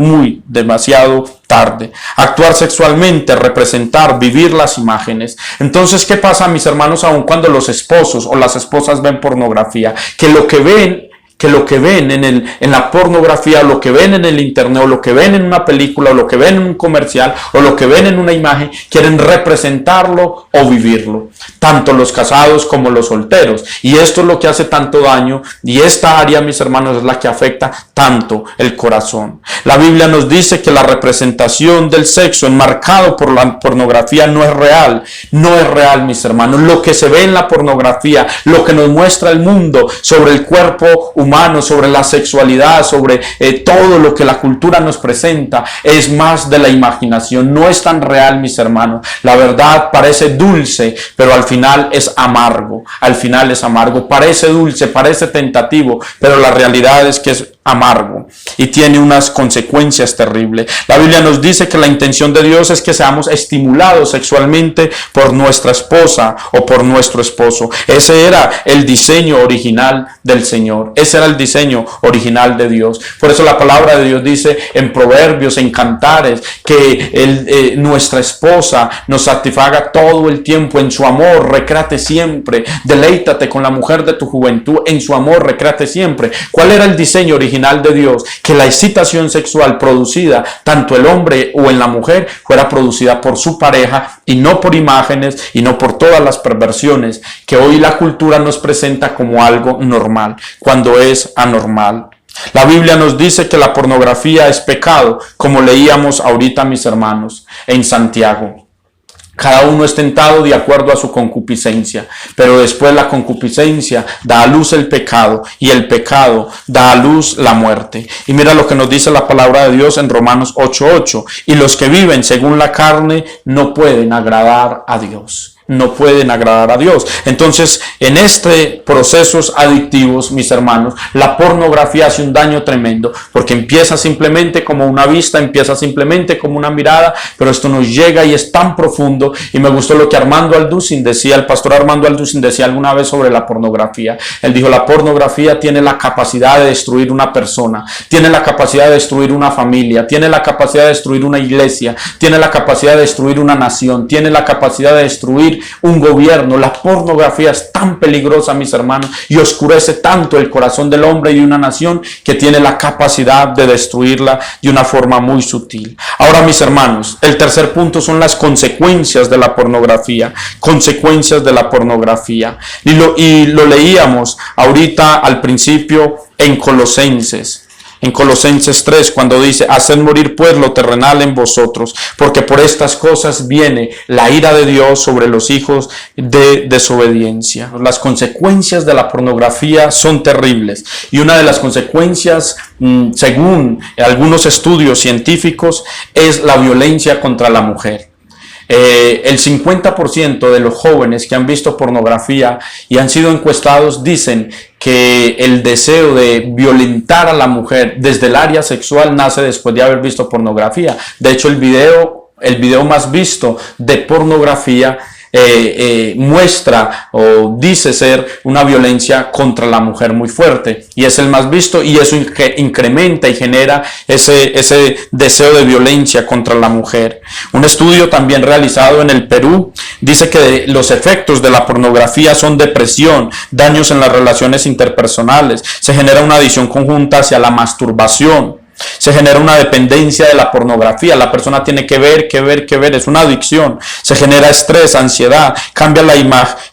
demasiado tarde. Actuar sexualmente, representar, vivir las imágenes. Entonces, ¿qué pasa, mis hermanos, aun cuando los esposos o las esposas ven pornografía? Que lo que ven en la pornografía, lo que ven en el internet, o lo que ven en una película, o lo que ven en un comercial, o lo que ven en una imagen, quieren representarlo o vivirlo. Tanto los casados como los solteros. Y esto es lo que hace tanto daño, y esta área, mis hermanos, es la que afecta tanto el corazón. La Biblia nos dice que la representación del sexo enmarcado por la pornografía no es real. No es real, mis hermanos. Lo que se ve en la pornografía, lo que nos muestra el mundo sobre el cuerpo humano, sobre la sexualidad, sobre todo lo que la cultura nos presenta, es más de la imaginación. No es tan real, mis hermanos. La verdad parece dulce, pero al final es amargo. Al final es amargo. Parece dulce, parece tentativo, pero la realidad es que es amargo y tiene unas consecuencias terribles. La Biblia nos dice que la intención de Dios es que seamos estimulados sexualmente por nuestra esposa o por nuestro esposo. Ese era el diseño original del Señor. Ese era el diseño original de Dios. Por eso la palabra de Dios dice en Proverbios, en Cantares, que nuestra esposa nos satisfaga todo el tiempo en su amor, recréate siempre, deleítate con la mujer de tu juventud, en su amor, recréate siempre. ¿Cuál era el diseño original de Dios? Que la excitación sexual producida, tanto el hombre o en la mujer, fuera producida por su pareja y no por imágenes y no por todas las perversiones que hoy la cultura nos presenta como algo normal, cuando es anormal. La Biblia nos dice que la pornografía es pecado, como leíamos ahorita, mis hermanos, en Santiago. Cada uno es tentado de acuerdo a su concupiscencia, pero después la concupiscencia da a luz el pecado, y el pecado da a luz la muerte. Y mira lo que nos dice la palabra de Dios en Romanos 8:8. Y los que viven según la carne no pueden agradar a Dios. No pueden agradar a Dios. Entonces, en este procesos adictivos, mis hermanos, la pornografía hace un daño tremendo, porque empieza simplemente como una vista, empieza simplemente como una mirada, pero esto nos llega y es tan profundo. Y me gustó lo que Armando Alducin decía, el pastor Armando Alducin decía alguna vez sobre la pornografía. Él dijo, la pornografía tiene la capacidad de destruir una persona, tiene la capacidad de destruir una familia, tiene la capacidad de destruir una iglesia, tiene la capacidad de destruir una nación, tiene la capacidad de destruir un gobierno. La pornografía es tan peligrosa, mis hermanos, y oscurece tanto el corazón del hombre y de una nación, que tiene la capacidad de destruirla de una forma muy sutil. Ahora, mis hermanos, el tercer punto son las consecuencias de la pornografía. Consecuencias de la pornografía. Y lo leíamos ahorita al principio en Colosenses. En Colosenses 3, cuando dice, haced morir pues lo terrenal en vosotros, porque por estas cosas viene la ira de Dios sobre los hijos de desobediencia. Las consecuencias de la pornografía son terribles, y una de las consecuencias, según algunos estudios científicos, es la violencia contra la mujer. El 50% de los jóvenes que han visto pornografía y han sido encuestados dicen que el deseo de violentar a la mujer desde el área sexual nace después de haber visto pornografía. De hecho, el video más visto de pornografía muestra o dice ser una violencia contra la mujer muy fuerte, y es el más visto, y eso incrementa y genera ese deseo de violencia contra la mujer. Un estudio también realizado en el Perú dice que los efectos de la pornografía son depresión, daños en las relaciones interpersonales, se genera una adicción conjunta hacia la masturbación, se genera una dependencia de la pornografía, la persona tiene que ver, es una adicción, se genera estrés, ansiedad, cambia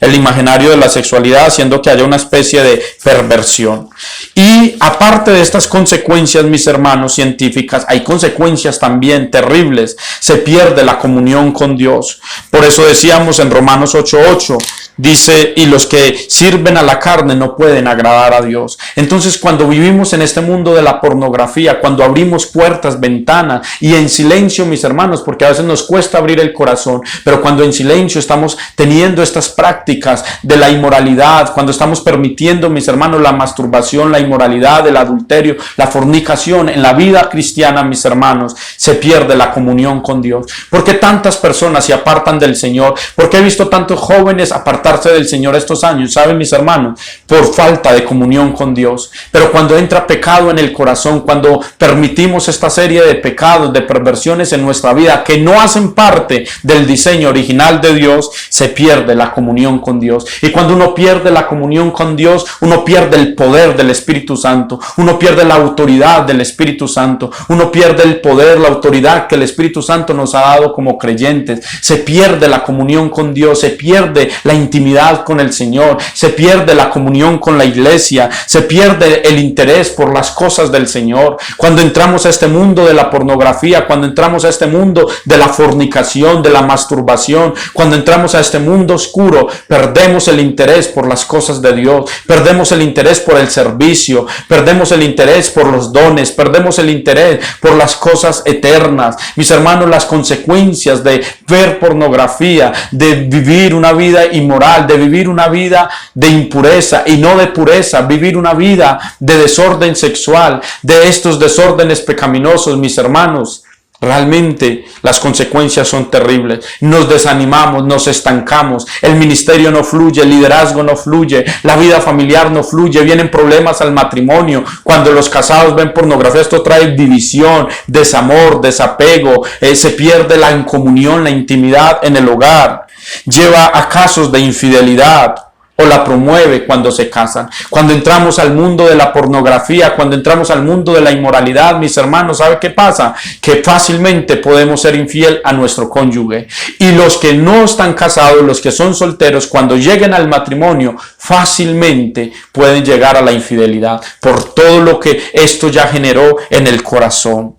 el imaginario de la sexualidad, haciendo que haya una especie de perversión. Y aparte de estas consecuencias, mis hermanos, científicas, hay consecuencias también terribles. Se pierde la comunión con Dios. Por eso decíamos en Romanos 8:8, dice, y los que sirven a la carne no pueden agradar a Dios. Entonces, cuando vivimos en este mundo de la pornografía, cuando abrimos puertas, ventanas, y en silencio, mis hermanos, porque a veces nos cuesta abrir el corazón, pero cuando en silencio estamos teniendo estas prácticas de la inmoralidad, cuando estamos permitiendo, mis hermanos, la masturbación, la inmoralidad, el adulterio, la fornicación en la vida cristiana, mis hermanos, se pierde la comunión con Dios. ¿Por qué tantas personas se apartan del Señor? ¿Por qué he visto tantos jóvenes apartarse del Señor estos años? ¿Saben, mis hermanos? Por falta de comunión con Dios. Pero cuando entra pecado en el corazón, cuando permitimos esta serie de pecados, de perversiones en nuestra vida que no hacen parte del diseño original de Dios, se pierde la comunión con Dios. Y cuando uno pierde la comunión con Dios, uno pierde el poder del Espíritu Santo, uno pierde la autoridad del Espíritu Santo, uno pierde el poder, la autoridad que el Espíritu Santo nos ha dado como creyentes. Se pierde la comunión con Dios, se pierde la intimidad con el Señor, se pierde la comunión con la iglesia, se pierde el interés por las cosas del Señor. Cuando entramos a este mundo de la pornografía, cuando entramos a este mundo de la fornicación, de la masturbación, cuando entramos a este mundo oscuro, perdemos el interés por las cosas de Dios, perdemos el interés por el servicio, perdemos el interés por los dones, perdemos el interés por las cosas eternas. Mis hermanos, las consecuencias de ver pornografía, de vivir una vida inmoral, de vivir una vida de impureza y no de pureza, vivir una vida de desorden sexual, de estos desórdenes pecaminosos, mis hermanos, realmente las consecuencias son terribles. Nos desanimamos, nos estancamos, el ministerio no fluye, el liderazgo no fluye, la vida familiar no fluye, vienen problemas al matrimonio. Cuando los casados ven pornografía, esto trae división, desamor, desapego, se pierde la incomunión, la intimidad en el hogar, lleva a casos de infidelidad, o la promueve cuando se casan. Cuando entramos al mundo de la pornografía, cuando entramos al mundo de la inmoralidad, mis hermanos, ¿sabe qué pasa? Que fácilmente podemos ser infiel a nuestro cónyuge. Y los que no están casados, los que son solteros, cuando lleguen al matrimonio, fácilmente pueden llegar a la infidelidad por todo lo que esto ya generó en el corazón.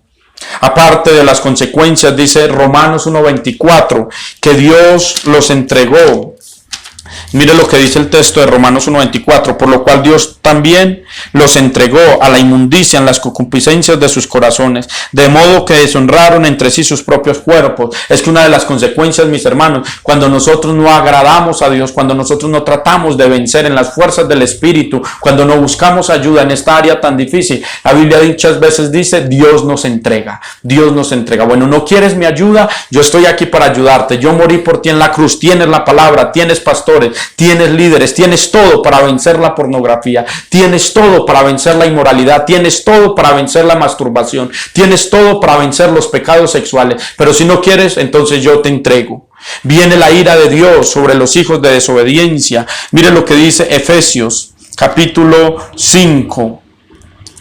Aparte de las consecuencias, dice Romanos 1:24, que Dios los entregó. Mire lo que dice el texto de Romanos 1:24, por lo cual Dios también los entregó a la inmundicia en las concupiscencias de sus corazones, de modo que deshonraron entre sí sus propios cuerpos. Es que una de las consecuencias, mis hermanos, cuando nosotros no agradamos a Dios, cuando nosotros no tratamos de vencer en las fuerzas del Espíritu, cuando no buscamos ayuda en esta área tan difícil, la Biblia muchas veces dice, Dios nos entrega, Dios nos entrega. Bueno, ¿no quieres mi ayuda? Yo estoy aquí para ayudarte, yo morí por ti en la cruz, tienes la palabra, tienes pastores, tienes líderes, tienes todo para vencer la pornografía, tienes todo para vencer la inmoralidad, tienes todo para vencer la masturbación, tienes todo para vencer los pecados sexuales, pero si no quieres, entonces yo te entrego. Viene la ira de Dios sobre los hijos de desobediencia. Mire lo que dice Efesios capítulo 5,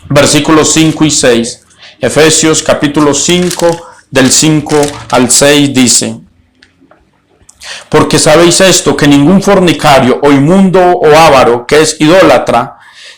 versículos 5 y 6. Efesios capítulo 5, del 5 al 6 dice: porque sabéis esto, que ningún fornicario o inmundo o avaro, que es idólatra,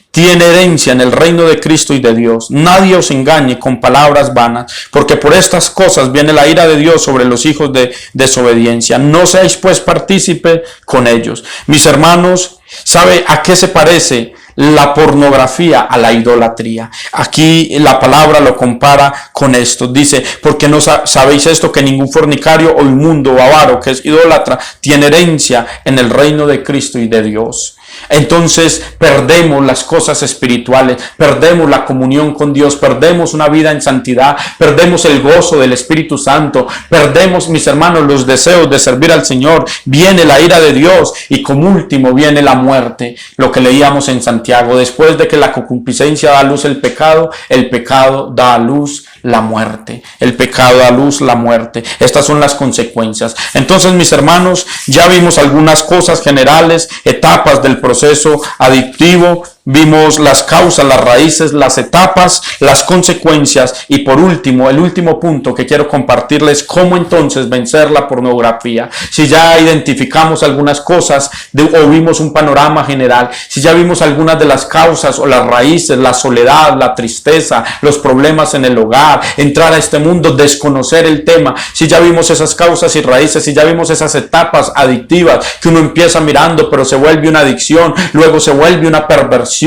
tiene herencia en el reino de Cristo y de Dios. Nadie os engañe con palabras vanas, porque por estas cosas viene la ira de Dios sobre los hijos de desobediencia. No seáis pues partícipes con ellos. Mis hermanos, ¿sabe a qué se parece la pornografía? A la idolatría. Aquí la palabra lo compara con esto. Dice, porque no sabéis esto, que ningún fornicario o inmundo o avaro, que es idólatra, tiene herencia en el reino de Cristo y de Dios. entonces perdemos las cosas espirituales, perdemos la comunión con Dios, perdemos una vida en santidad, perdemos el gozo del Espíritu Santo, perdemos, mis hermanos, los deseos de servir al Señor, viene la ira de Dios y como último viene la muerte, lo que leíamos en Santiago. Después de que la concupiscencia da a luz el pecado da a luz la muerte. El pecado da a luz la muerte. Estas son las consecuencias. Entonces, mis hermanos, ya vimos algunas cosas generales, etapas del proceso adictivo. Vimos las causas, las raíces, las etapas, las consecuencias y por último, el último punto que quiero compartirles, cómo entonces vencer la pornografía. Si ya identificamos algunas cosas o vimos un panorama general, si ya vimos algunas de las causas o las raíces, la soledad, la tristeza, los problemas en el hogar, entrar a este mundo, desconocer el tema, si ya vimos esas causas y raíces, si ya vimos esas etapas adictivas que uno empieza mirando pero se vuelve una adicción, luego se vuelve una perversión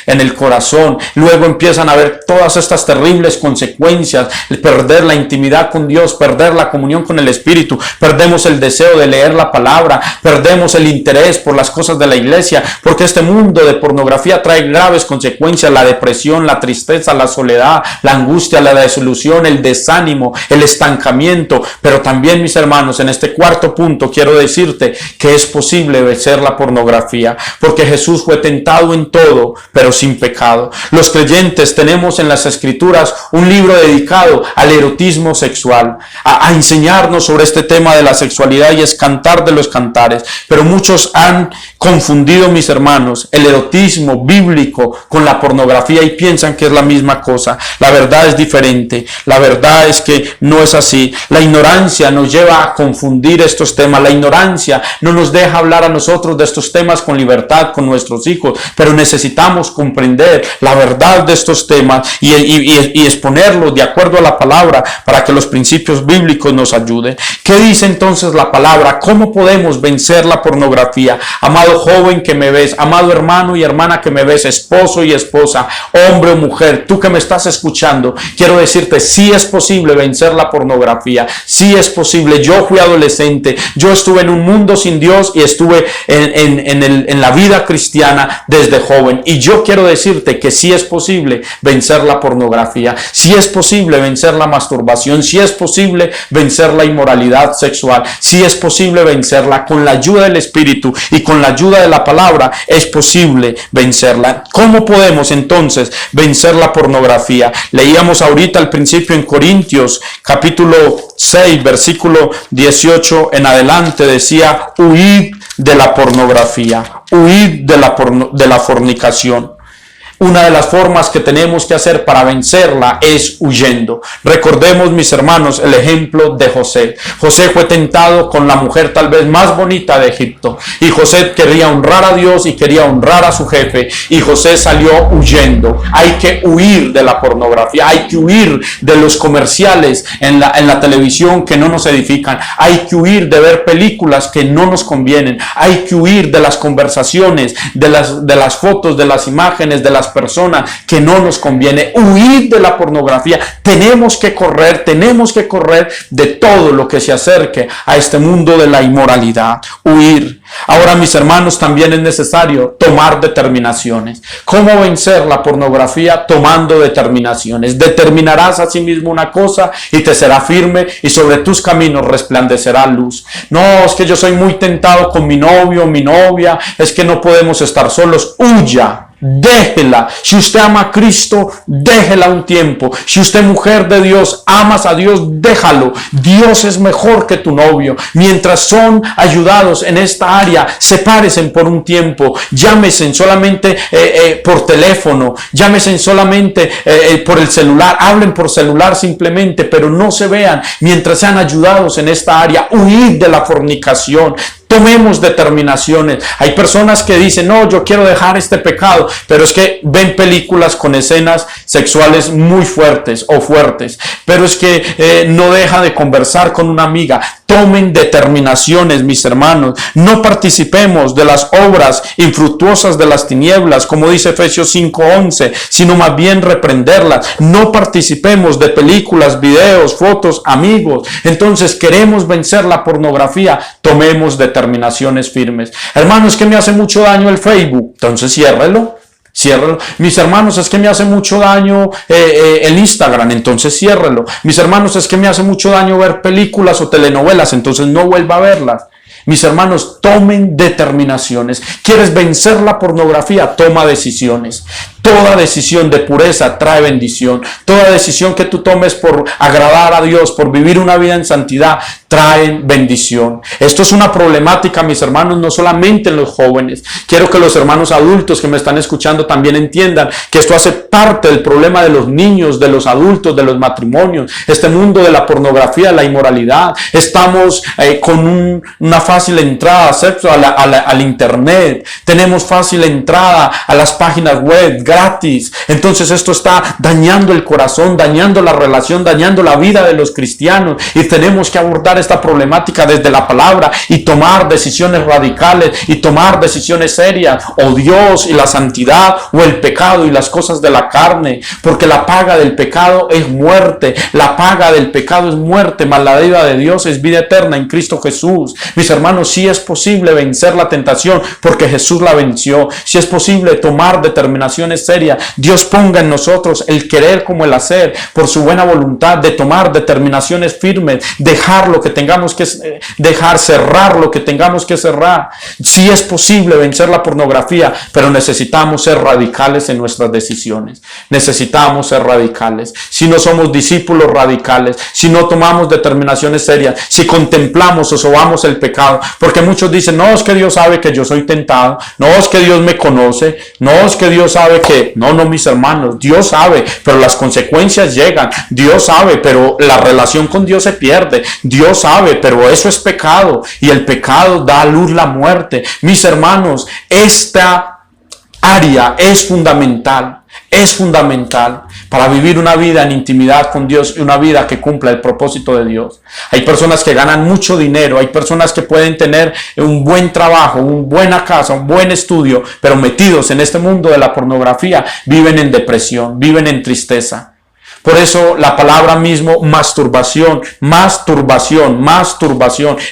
en el corazón, luego empiezan a ver todas estas terribles consecuencias, perder la intimidad con Dios, perder la comunión con el Espíritu, perdemos el deseo de leer la palabra, perdemos el interés por las cosas de la iglesia, porque este mundo de pornografía trae graves consecuencias, la depresión, la tristeza, la soledad, la angustia, la desilusión, el desánimo, el estancamiento. Pero también, mis hermanos, en este cuarto punto quiero decirte que es posible vencer la pornografía, porque Jesús fue tentado en todo, pero sin pecado. Los creyentes tenemos en las Escrituras un libro dedicado al erotismo sexual, a enseñarnos sobre este tema de la sexualidad, y es Cantar de los Cantares. Pero muchos han confundido, mis hermanos, el erotismo bíblico con la pornografía y piensan que es la misma cosa. La verdad es diferente. La verdad es que no es así. La ignorancia nos lleva a confundir estos temas. La ignorancia no nos deja hablar a nosotros de estos temas con libertad con nuestros hijos, pero necesitamos comprender la verdad de estos temas y exponerlos de acuerdo a la palabra para que los principios bíblicos nos ayuden. ¿Qué dice entonces la palabra? ¿Cómo podemos vencer la pornografía? Amado joven que me ves, amado hermano y hermana que me ves, esposo y esposa, hombre o mujer, tú que me estás escuchando, quiero decirte, sí es posible vencer la pornografía, sí es posible. Yo fui adolescente, yo estuve en un mundo sin Dios y estuve en la vida cristiana desde joven, y yo quiero decirte que sí es posible vencer la pornografía, sí es posible vencer la masturbación, sí es posible vencer la inmoralidad sexual, sí es posible vencerla con la ayuda del Espíritu y con la ayuda de la palabra. Es posible vencerla. ¿Cómo podemos entonces vencer la pornografía? Leíamos ahorita al principio en Corintios capítulo 6 versículo 18 en adelante, decía: huid de la pornografía, huid de la fornicación. Una de las formas que tenemos que hacer para vencerla es huyendo. Recordemos, mis hermanos, el ejemplo de José. José fue tentado con la mujer tal vez más bonita de Egipto, y José quería honrar a Dios y quería honrar a su jefe, y José salió huyendo. Hay que huir de la pornografía, hay que huir de los comerciales en la televisión que no nos edifican, hay que huir de ver películas que no nos convienen, hay que huir de las conversaciones, de las fotos, de las imágenes, de las personas que no nos conviene. Huir de la pornografía. Tenemos que correr de todo lo que se acerque a este mundo de la inmoralidad. Huir. Ahora, mis hermanos, también es necesario tomar determinaciones. ¿Cómo vencer la pornografía? Tomando determinaciones. Determinarás a sí mismo una cosa y te será firme, y sobre tus caminos resplandecerá luz. No, es que yo soy muy tentado con mi novio, mi novia, es que no podemos estar solos. Huya. Déjela. Si usted ama a Cristo, déjela un tiempo. Si usted, mujer de Dios, amas a Dios, déjalo. Dios es mejor que tu novio. Mientras son ayudados en esta área, sepárense por un tiempo. Llámense solamente por teléfono, llámense solamente por el celular, hablen por celular simplemente, pero no se vean mientras sean ayudados en esta área. Huid de la fornicación. Tomemos determinaciones. Hay personas que dicen: no, yo quiero dejar este pecado, pero es que ven películas con escenas sexuales muy fuertes, pero es que no deja de conversar con una amiga. tomen determinaciones, mis hermanos. No participemos de las obras infructuosas de las tinieblas, como dice Efesios 5:11, sino más bien reprenderlas. No participemos de películas, videos, fotos, amigos. Entonces, queremos vencer la pornografía, tomemos determinaciones firmes. Hermanos, es que me hace mucho daño el Facebook, entonces ciérrelo. Mis hermanos, es que me hace mucho daño el Instagram, entonces ciérrelo. Mis hermanos, es que me hace mucho daño ver películas o telenovelas, entonces no vuelva a verlas. Mis hermanos, tomen determinaciones. ¿Quieres vencer la pornografía? Toma decisiones. Toda decisión de pureza trae bendición. Toda decisión que tú tomes por agradar a Dios, por vivir una vida en santidad, trae bendición. Esto es una problemática, mis hermanos, no solamente en los jóvenes. Quiero que los hermanos adultos que me están escuchando también entiendan que esto hace parte del problema de los niños, de los adultos, de los matrimonios. Este mundo de la pornografía, la inmoralidad. Estamos con una fácil entrada al internet. Tenemos fácil entrada a las páginas web gratis. Entonces esto está dañando el corazón, dañando la relación, dañando la vida de los cristianos, y tenemos que abordar esta problemática desde la palabra y tomar decisiones radicales y tomar decisiones serias, o Dios y la santidad, o el pecado y las cosas de la carne, porque la paga del pecado es muerte. La paga del pecado es muerte, mas la deuda de Dios es vida eterna en Cristo Jesús. Mis hermanos, sí es posible vencer la tentación porque Jesús la venció. Sí es posible tomar determinaciones serias. Dios ponga en nosotros el querer como el hacer, por su buena voluntad, de tomar determinaciones firmes, dejar lo que tengamos que dejar, cerrar lo que tengamos que cerrar. Sí es posible vencer la pornografía, pero necesitamos ser radicales en nuestras decisiones. Necesitamos ser radicales. Si no somos discípulos radicales, si no tomamos determinaciones serias, si contemplamos o sobamos el pecado, porque muchos dicen, no, es que Dios sabe que yo soy tentado, no, es que Dios me conoce, no, es que Dios sabe que... No, mis hermanos, Dios sabe, pero las consecuencias llegan. Dios sabe, pero la relación con Dios se pierde. Dios sabe, pero eso es pecado, y el pecado da a luz la muerte. Mis hermanos, esta área es fundamental para vivir una vida en intimidad con Dios y una vida que cumpla el propósito de Dios. Hay personas que ganan mucho dinero, hay personas que pueden tener un buen trabajo, una buena casa, un buen estudio, pero metidos en este mundo de la pornografía, viven en depresión, viven en tristeza. Por eso la palabra mismo, masturbación.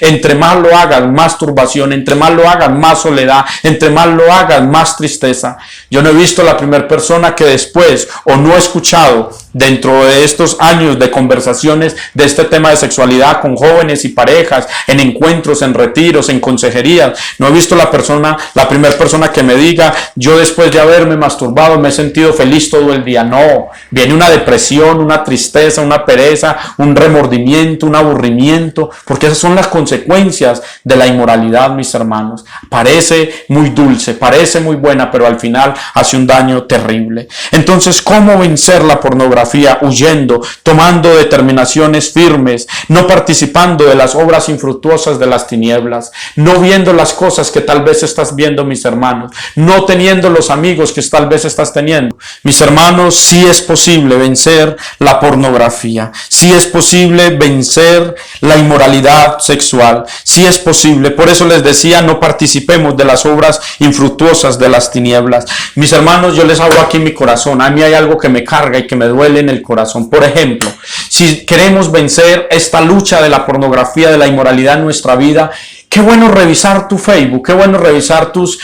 Entre más lo hagas, más turbación. Entre más lo hagas, más soledad. Entre más lo hagas, más tristeza. Yo no he visto la primera persona que después, o no he escuchado dentro de estos años de conversaciones de este tema de sexualidad con jóvenes y parejas, en encuentros, en retiros, en consejerías, no he visto la primera persona que me diga, yo después de haberme masturbado me he sentido feliz todo el día. No, viene una depresión, una tristeza, una pereza, un remordimiento, un aburrimiento, porque esas son las consecuencias de la inmoralidad, mis hermanos. Parece muy dulce, parece muy buena, pero al final hace un daño terrible. Entonces, ¿cómo vencer la pornografía? Huyendo, tomando determinaciones firmes, no participando de las obras infructuosas de las tinieblas, no viendo las cosas que tal vez estás viendo, mis hermanos, no teniendo los amigos que tal vez estás teniendo. Mis hermanos, sí es posible vencer la pornografía, sí es posible vencer la inmoralidad sexual, sí es posible. Por eso les decía, no participemos de las obras infructuosas de las tinieblas. Mis hermanos, yo les hablo aquí en mi corazón. A mí hay algo que me carga y que me duele en el corazón. Por ejemplo, si queremos vencer esta lucha de la pornografía, de la inmoralidad en nuestra vida, qué bueno revisar tu Facebook, qué bueno revisar tus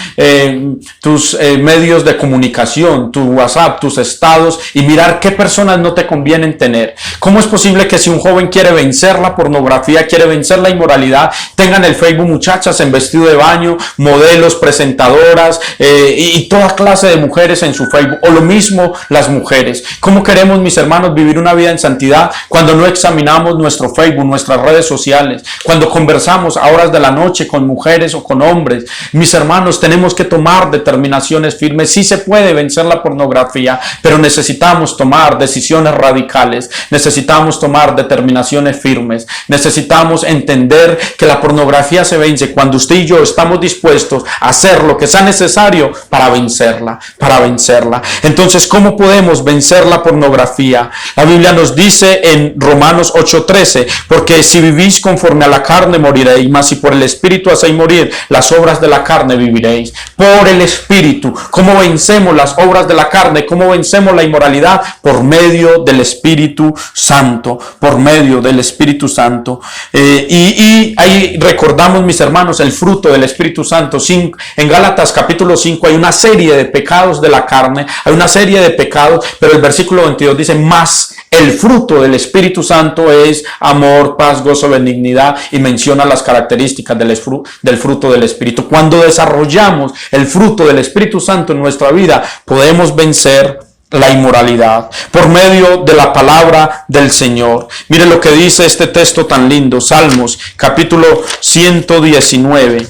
medios de comunicación, tu WhatsApp, tus estados, y mirar qué personas no te convienen tener. ¿Cómo es posible que si un joven quiere vencer la pornografía, quiere vencer la inmoralidad, tengan el Facebook muchachas en vestido de baño, modelos, presentadoras y toda clase de mujeres en su Facebook? O lo mismo las mujeres. ¿Cómo queremos, mis hermanos, vivir una vida en santidad cuando no examinamos nuestro Facebook, nuestras redes sociales, cuando conversamos a horas de la noche con mujeres o con hombres. Mis hermanos, tenemos que tomar determinaciones firmes. Sí se puede vencer la pornografía, pero necesitamos tomar decisiones radicales. Necesitamos tomar determinaciones firmes. Necesitamos entender que la pornografía se vence cuando usted y yo estamos dispuestos a hacer lo que sea necesario para vencerla, Entonces, ¿cómo podemos vencer la pornografía? La Biblia nos dice en Romanos 8:13, porque si vivís conforme a la carne moriréis, mas si por el Espíritu hacéis morir las obras de la carne viviréis. Por el Espíritu. ¿Cómo vencemos las obras de la carne? ¿Cómo vencemos la inmoralidad? Por medio del Espíritu Santo, por medio del Espíritu Santo. Y ahí recordamos, mis hermanos, el fruto del Espíritu Santo. En Gálatas capítulo 5 hay una serie de pecados de la carne, hay una serie de pecados, pero el versículo 22 dice, más el fruto del Espíritu Santo es amor, paz, gozo, benignidad, y menciona las características del fruto del Espíritu. Cuando desarrollamos el fruto del Espíritu Santo en nuestra vida, podemos vencer la inmoralidad por medio de la palabra del Señor. Mire lo que dice este texto tan lindo, Salmos capítulo 119.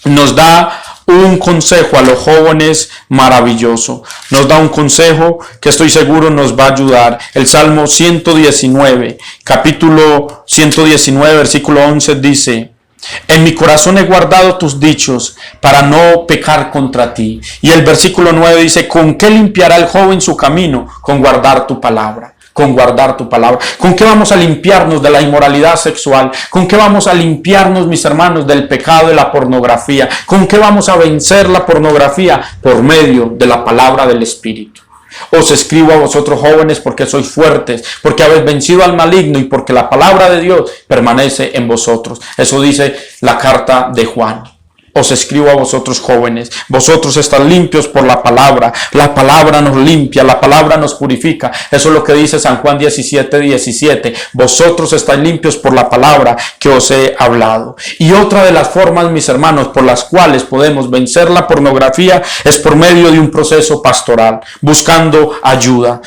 Nos da un consejo a los jóvenes maravilloso. Nos da un consejo que estoy seguro nos va a ayudar. El Salmo 119, capítulo 119, versículo 11 dice: en mi corazón he guardado tus dichos para no pecar contra ti. Y el versículo 9 dice: ¿con qué limpiará el joven su camino? Con guardar tu palabra. Con guardar tu palabra. ¿Con qué vamos a limpiarnos de la inmoralidad sexual? ¿Con qué vamos a limpiarnos, mis hermanos, del pecado de la pornografía? ¿Con qué vamos a vencer la pornografía? Por medio de la palabra del Espíritu. Os escribo a vosotros jóvenes porque sois fuertes, porque habéis vencido al maligno y porque la palabra de Dios permanece en vosotros. Eso dice la carta de Juan. Os escribo a vosotros jóvenes, vosotros estáis limpios por la palabra nos limpia, la palabra nos purifica. Eso es lo que dice San Juan 17:17, vosotros estáis limpios por la palabra que os he hablado. Y otra de las formas, mis hermanos, por las cuales podemos vencer la pornografía es por medio de un proceso pastoral, buscando ayuda.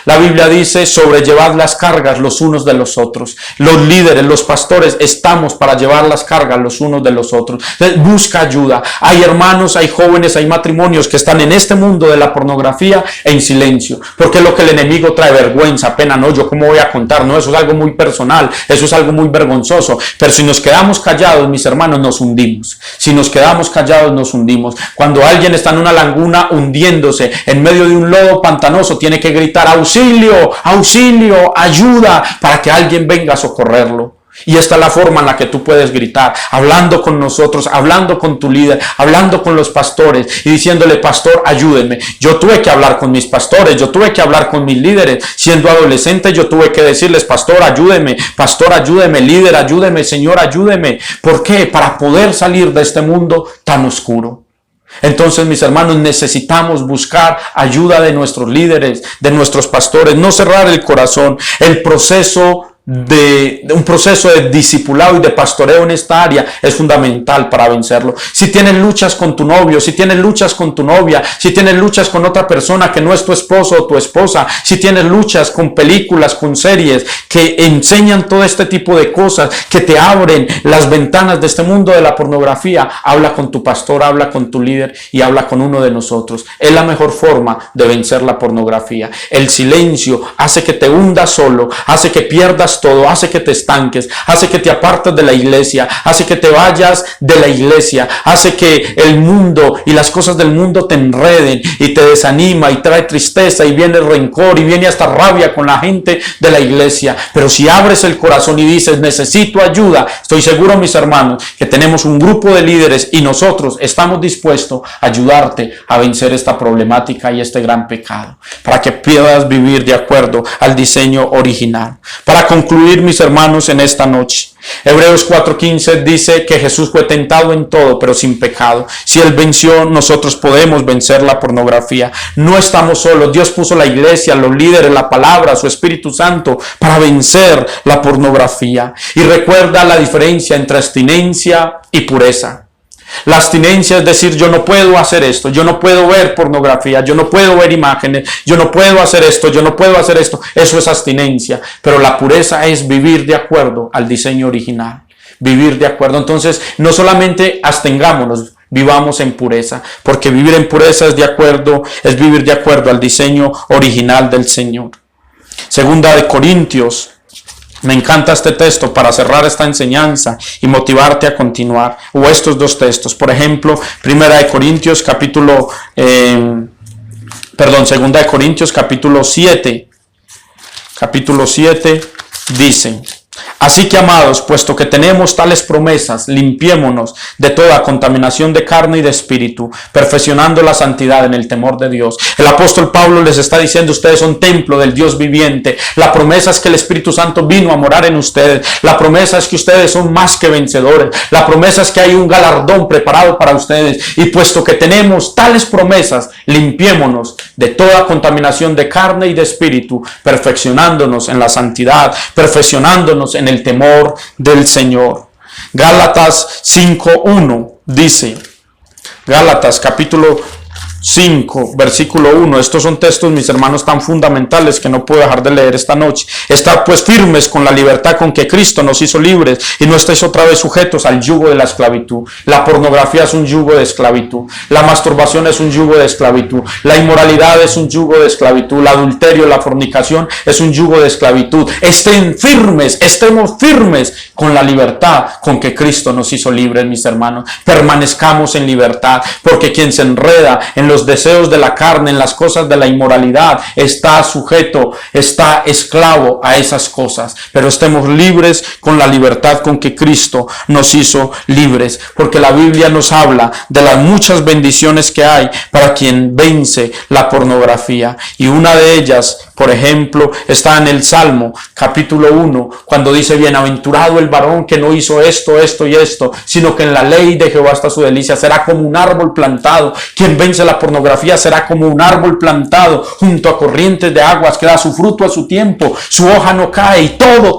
La Biblia dice: sobrellevad las cargas los unos de los otros. Los líderes, los pastores, estamos para llevar las cargas los unos de los otros. Busca ayuda. Hay hermanos, hay jóvenes, hay matrimonios que están en este mundo de la pornografía en silencio, porque es lo que el enemigo trae: vergüenza, pena. No, yo cómo voy a contar, no, eso es algo muy personal, eso es algo muy vergonzoso. Pero si nos quedamos callados, mis hermanos, nos hundimos. Si nos quedamos callados, nos hundimos. Cuando alguien está en una laguna hundiéndose en medio de un lodo pantanoso, tiene que gritar: auxilio, auxilio, ayuda, para que alguien venga a socorrerlo. Y esta es la forma en la que tú puedes gritar, hablando con nosotros, hablando con tu líder, hablando con los pastores y diciéndole: pastor, ayúdenme. Yo tuve que hablar con mis pastores, yo tuve que hablar con mis líderes. Siendo adolescente, yo tuve que decirles: pastor, ayúdeme, líder, ayúdeme, Señor, ayúdeme. ¿Por qué? Para poder salir de este mundo tan oscuro. Entonces, mis hermanos, necesitamos buscar ayuda de nuestros líderes, de nuestros pastores, no cerrar el corazón. Un proceso de discipulado y de pastoreo en esta área es fundamental para vencerlo. Si tienes luchas con tu novio, si tienes luchas con tu novia, si tienes luchas con otra persona que no es tu esposo o tu esposa, si tienes luchas con películas, con series que enseñan todo este tipo de cosas, que te abren las ventanas de este mundo de la pornografía, habla con tu pastor, habla con tu líder y habla con uno de nosotros. Es la mejor forma de vencer la pornografía. El silencio hace que te hundas solo, hace que pierdas todo, hace que te estanques, hace que te apartes de la iglesia, hace que te vayas de la iglesia, hace que el mundo y las cosas del mundo te enreden y te desanima y trae tristeza y viene rencor y viene hasta rabia con la gente de la iglesia. Pero si abres el corazón y dices: necesito ayuda, estoy seguro, mis hermanos, que tenemos un grupo de líderes y nosotros estamos dispuestos a ayudarte a vencer esta problemática y este gran pecado, para que puedas vivir de acuerdo al diseño original. Para concluir, mis hermanos, en esta noche, Hebreos 4:15 dice que Jesús fue tentado en todo, pero sin pecado. Si Él venció, nosotros podemos vencer la pornografía. No estamos solos. Dios puso la iglesia, los líderes, la palabra, su Espíritu Santo para vencer la pornografía. Y recuerda la diferencia entre abstinencia y pureza. La abstinencia es decir: yo no puedo hacer esto, yo no puedo ver pornografía, yo no puedo ver imágenes, yo no puedo hacer esto, yo no puedo hacer esto. Eso es abstinencia. Pero la pureza es vivir de acuerdo al diseño original. Vivir de acuerdo. Entonces, no solamente abstengámonos, vivamos en pureza, porque vivir en pureza es vivir de acuerdo al diseño original del Señor. Segunda de Corintios. Me encanta este texto para cerrar esta enseñanza y motivarte a continuar. O estos dos textos. Por ejemplo, Segunda de Corintios capítulo 7. Capítulo 7 dice: así que, amados, puesto que tenemos tales promesas, limpiémonos de toda contaminación de carne y de espíritu, perfeccionando la santidad en el temor de Dios. El apóstol Pablo les está diciendo: ustedes son templo del Dios viviente. La promesa es que el Espíritu Santo vino a morar en ustedes. La promesa es que ustedes son más que vencedores. La promesa es que hay un galardón preparado para ustedes. Y puesto que tenemos tales promesas, limpiémonos de toda contaminación de carne y de espíritu, perfeccionándonos en la santidad, perfeccionándonos en el temor del Señor. Gálatas 5:1 dice, Gálatas capítulo 5, versículo 1. Estos son textos, mis hermanos, tan fundamentales que no puedo dejar de leer esta noche. Estad pues firmes con la libertad con que Cristo nos hizo libres, y no estéis otra vez sujetos al yugo de la esclavitud. La pornografía es un yugo de esclavitud. La masturbación es un yugo de esclavitud. La inmoralidad es un yugo de esclavitud. El adulterio, la fornicación es un yugo de esclavitud. Estemos firmes con la libertad con que Cristo nos hizo libres, mis hermanos. Permanezcamos en libertad, porque quien se enreda en los deseos de la carne, en las cosas de la inmoralidad, está sujeto, está esclavo a esas cosas. Pero estemos libres con la libertad con que Cristo nos hizo libres, porque la Biblia nos habla de las muchas bendiciones que hay para quien vence la pornografía. Y una de ellas, por ejemplo, está en el Salmo capítulo 1, cuando dice: bienaventurado el varón que no hizo esto, esto y esto, sino que en la ley de Jehová está su delicia. Será como un árbol plantado. Quien vence la pornografía será como un árbol plantado junto a corrientes de aguas, que da su fruto a su tiempo, su hoja no cae, y todo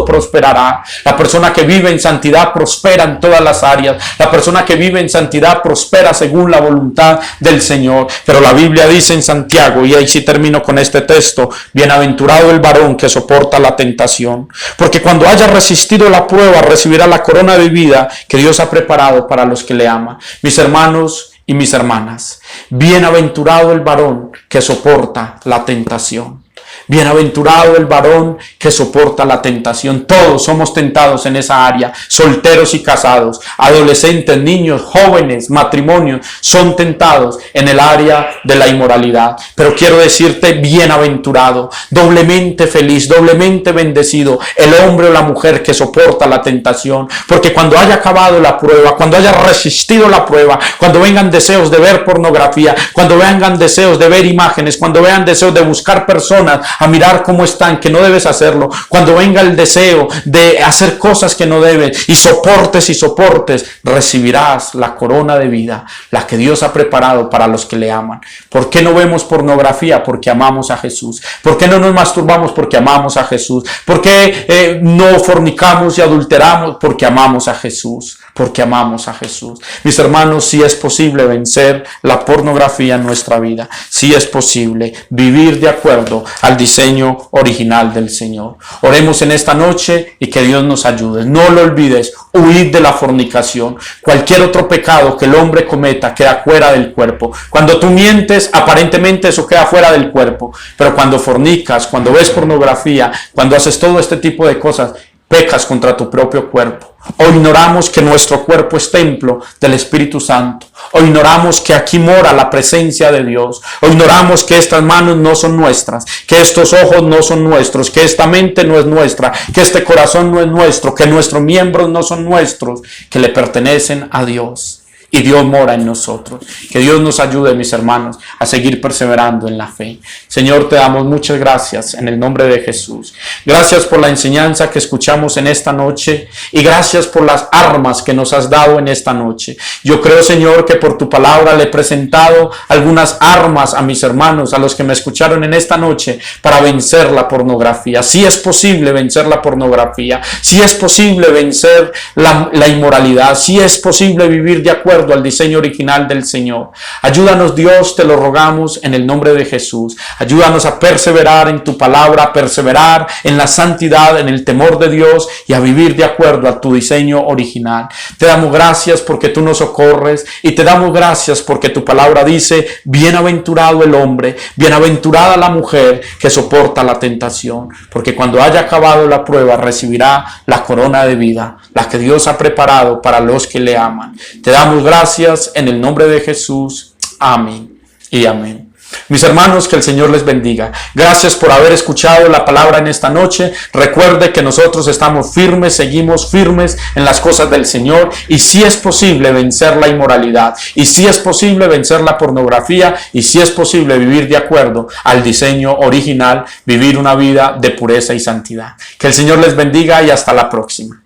prosperará. La persona que vive en santidad prospera en todas las áreas. La persona que vive en santidad prospera según la voluntad del Señor. Pero la Biblia dice en Santiago, y ahí sí termino con este texto: bienaventurado el varón que soporta la tentación, porque cuando haya resistido la prueba recibirá la corona de vida que Dios ha preparado para los que le aman. Mis hermanos y mis hermanas, bienaventurado el varón que soporta la tentación. Bienaventurado el varón que soporta la tentación. Todos somos tentados en esa área, solteros y casados, adolescentes, niños, jóvenes, matrimonios, son tentados en el área de la inmoralidad. Pero quiero decirte: bienaventurado, doblemente feliz, doblemente bendecido el hombre o la mujer que soporta la tentación, porque cuando haya acabado la prueba, cuando haya resistido la prueba, cuando vengan deseos de ver pornografía, cuando vengan deseos de ver imágenes, cuando vean deseos de buscar personas a mirar cómo están, que no debes hacerlo, cuando venga el deseo de hacer cosas que no debes, y soportes, recibirás la corona de vida, la que Dios ha preparado para los que le aman. ¿Por qué no vemos pornografía? Porque amamos a Jesús. ¿Por qué no nos masturbamos? Porque amamos a Jesús. ¿Por qué no fornicamos y adulteramos? Porque amamos a Jesús. Porque amamos a Jesús. Mis hermanos, sí es posible vencer la pornografía en nuestra vida. Sí es posible vivir de acuerdo al diseño original del Señor. Oremos en esta noche y que Dios nos ayude. No lo olvides, huid de la fornicación. Cualquier otro pecado que el hombre cometa queda fuera del cuerpo. Cuando tú mientes, aparentemente eso queda fuera del cuerpo. Pero cuando fornicas, cuando ves pornografía, cuando haces todo este tipo de cosas, pecas contra tu propio cuerpo. O ignoramos que nuestro cuerpo es templo del Espíritu Santo. O ignoramos que aquí mora la presencia de Dios. O ignoramos que estas manos no son nuestras, que estos ojos no son nuestros, que esta mente no es nuestra, que este corazón no es nuestro, que nuestros miembros no son nuestros, que le pertenecen a Dios. Y Dios mora en nosotros. Que Dios nos ayude, mis hermanos, a seguir perseverando en la fe. Señor, te damos muchas gracias en el nombre de Jesús. Gracias por la enseñanza que escuchamos en esta noche, y gracias por las armas que nos has dado en esta noche. Yo creo, Señor, que por tu palabra le he presentado algunas armas a mis hermanos, a los que me escucharon en esta noche, para vencer la pornografía. Sí es posible vencer la pornografía. Sí es posible vencer la inmoralidad. Sí es posible vivir de acuerdo acuerdo al diseño original del Señor. Ayúdanos, Dios, te lo rogamos en el nombre de Jesús. Ayúdanos a perseverar en tu palabra, a perseverar en la santidad, en el temor de Dios y a vivir de acuerdo a tu diseño original. Te damos gracias porque tú nos socorres y te damos gracias porque tu palabra dice: bienaventurado el hombre, bienaventurada la mujer que soporta la tentación, porque cuando haya acabado la prueba recibirá la corona de vida, la que Dios ha preparado para los que le aman. Te damos gracias en el nombre de Jesús. Amén y amén. Mis hermanos, que el Señor les bendiga. Gracias por haber escuchado la palabra en esta noche. Recuerde que nosotros estamos firmes, seguimos firmes en las cosas del Señor, y si es posible vencer la inmoralidad, y si es posible vencer la pornografía, y si es posible vivir de acuerdo al diseño original, vivir una vida de pureza y santidad. Que el Señor les bendiga y hasta la próxima.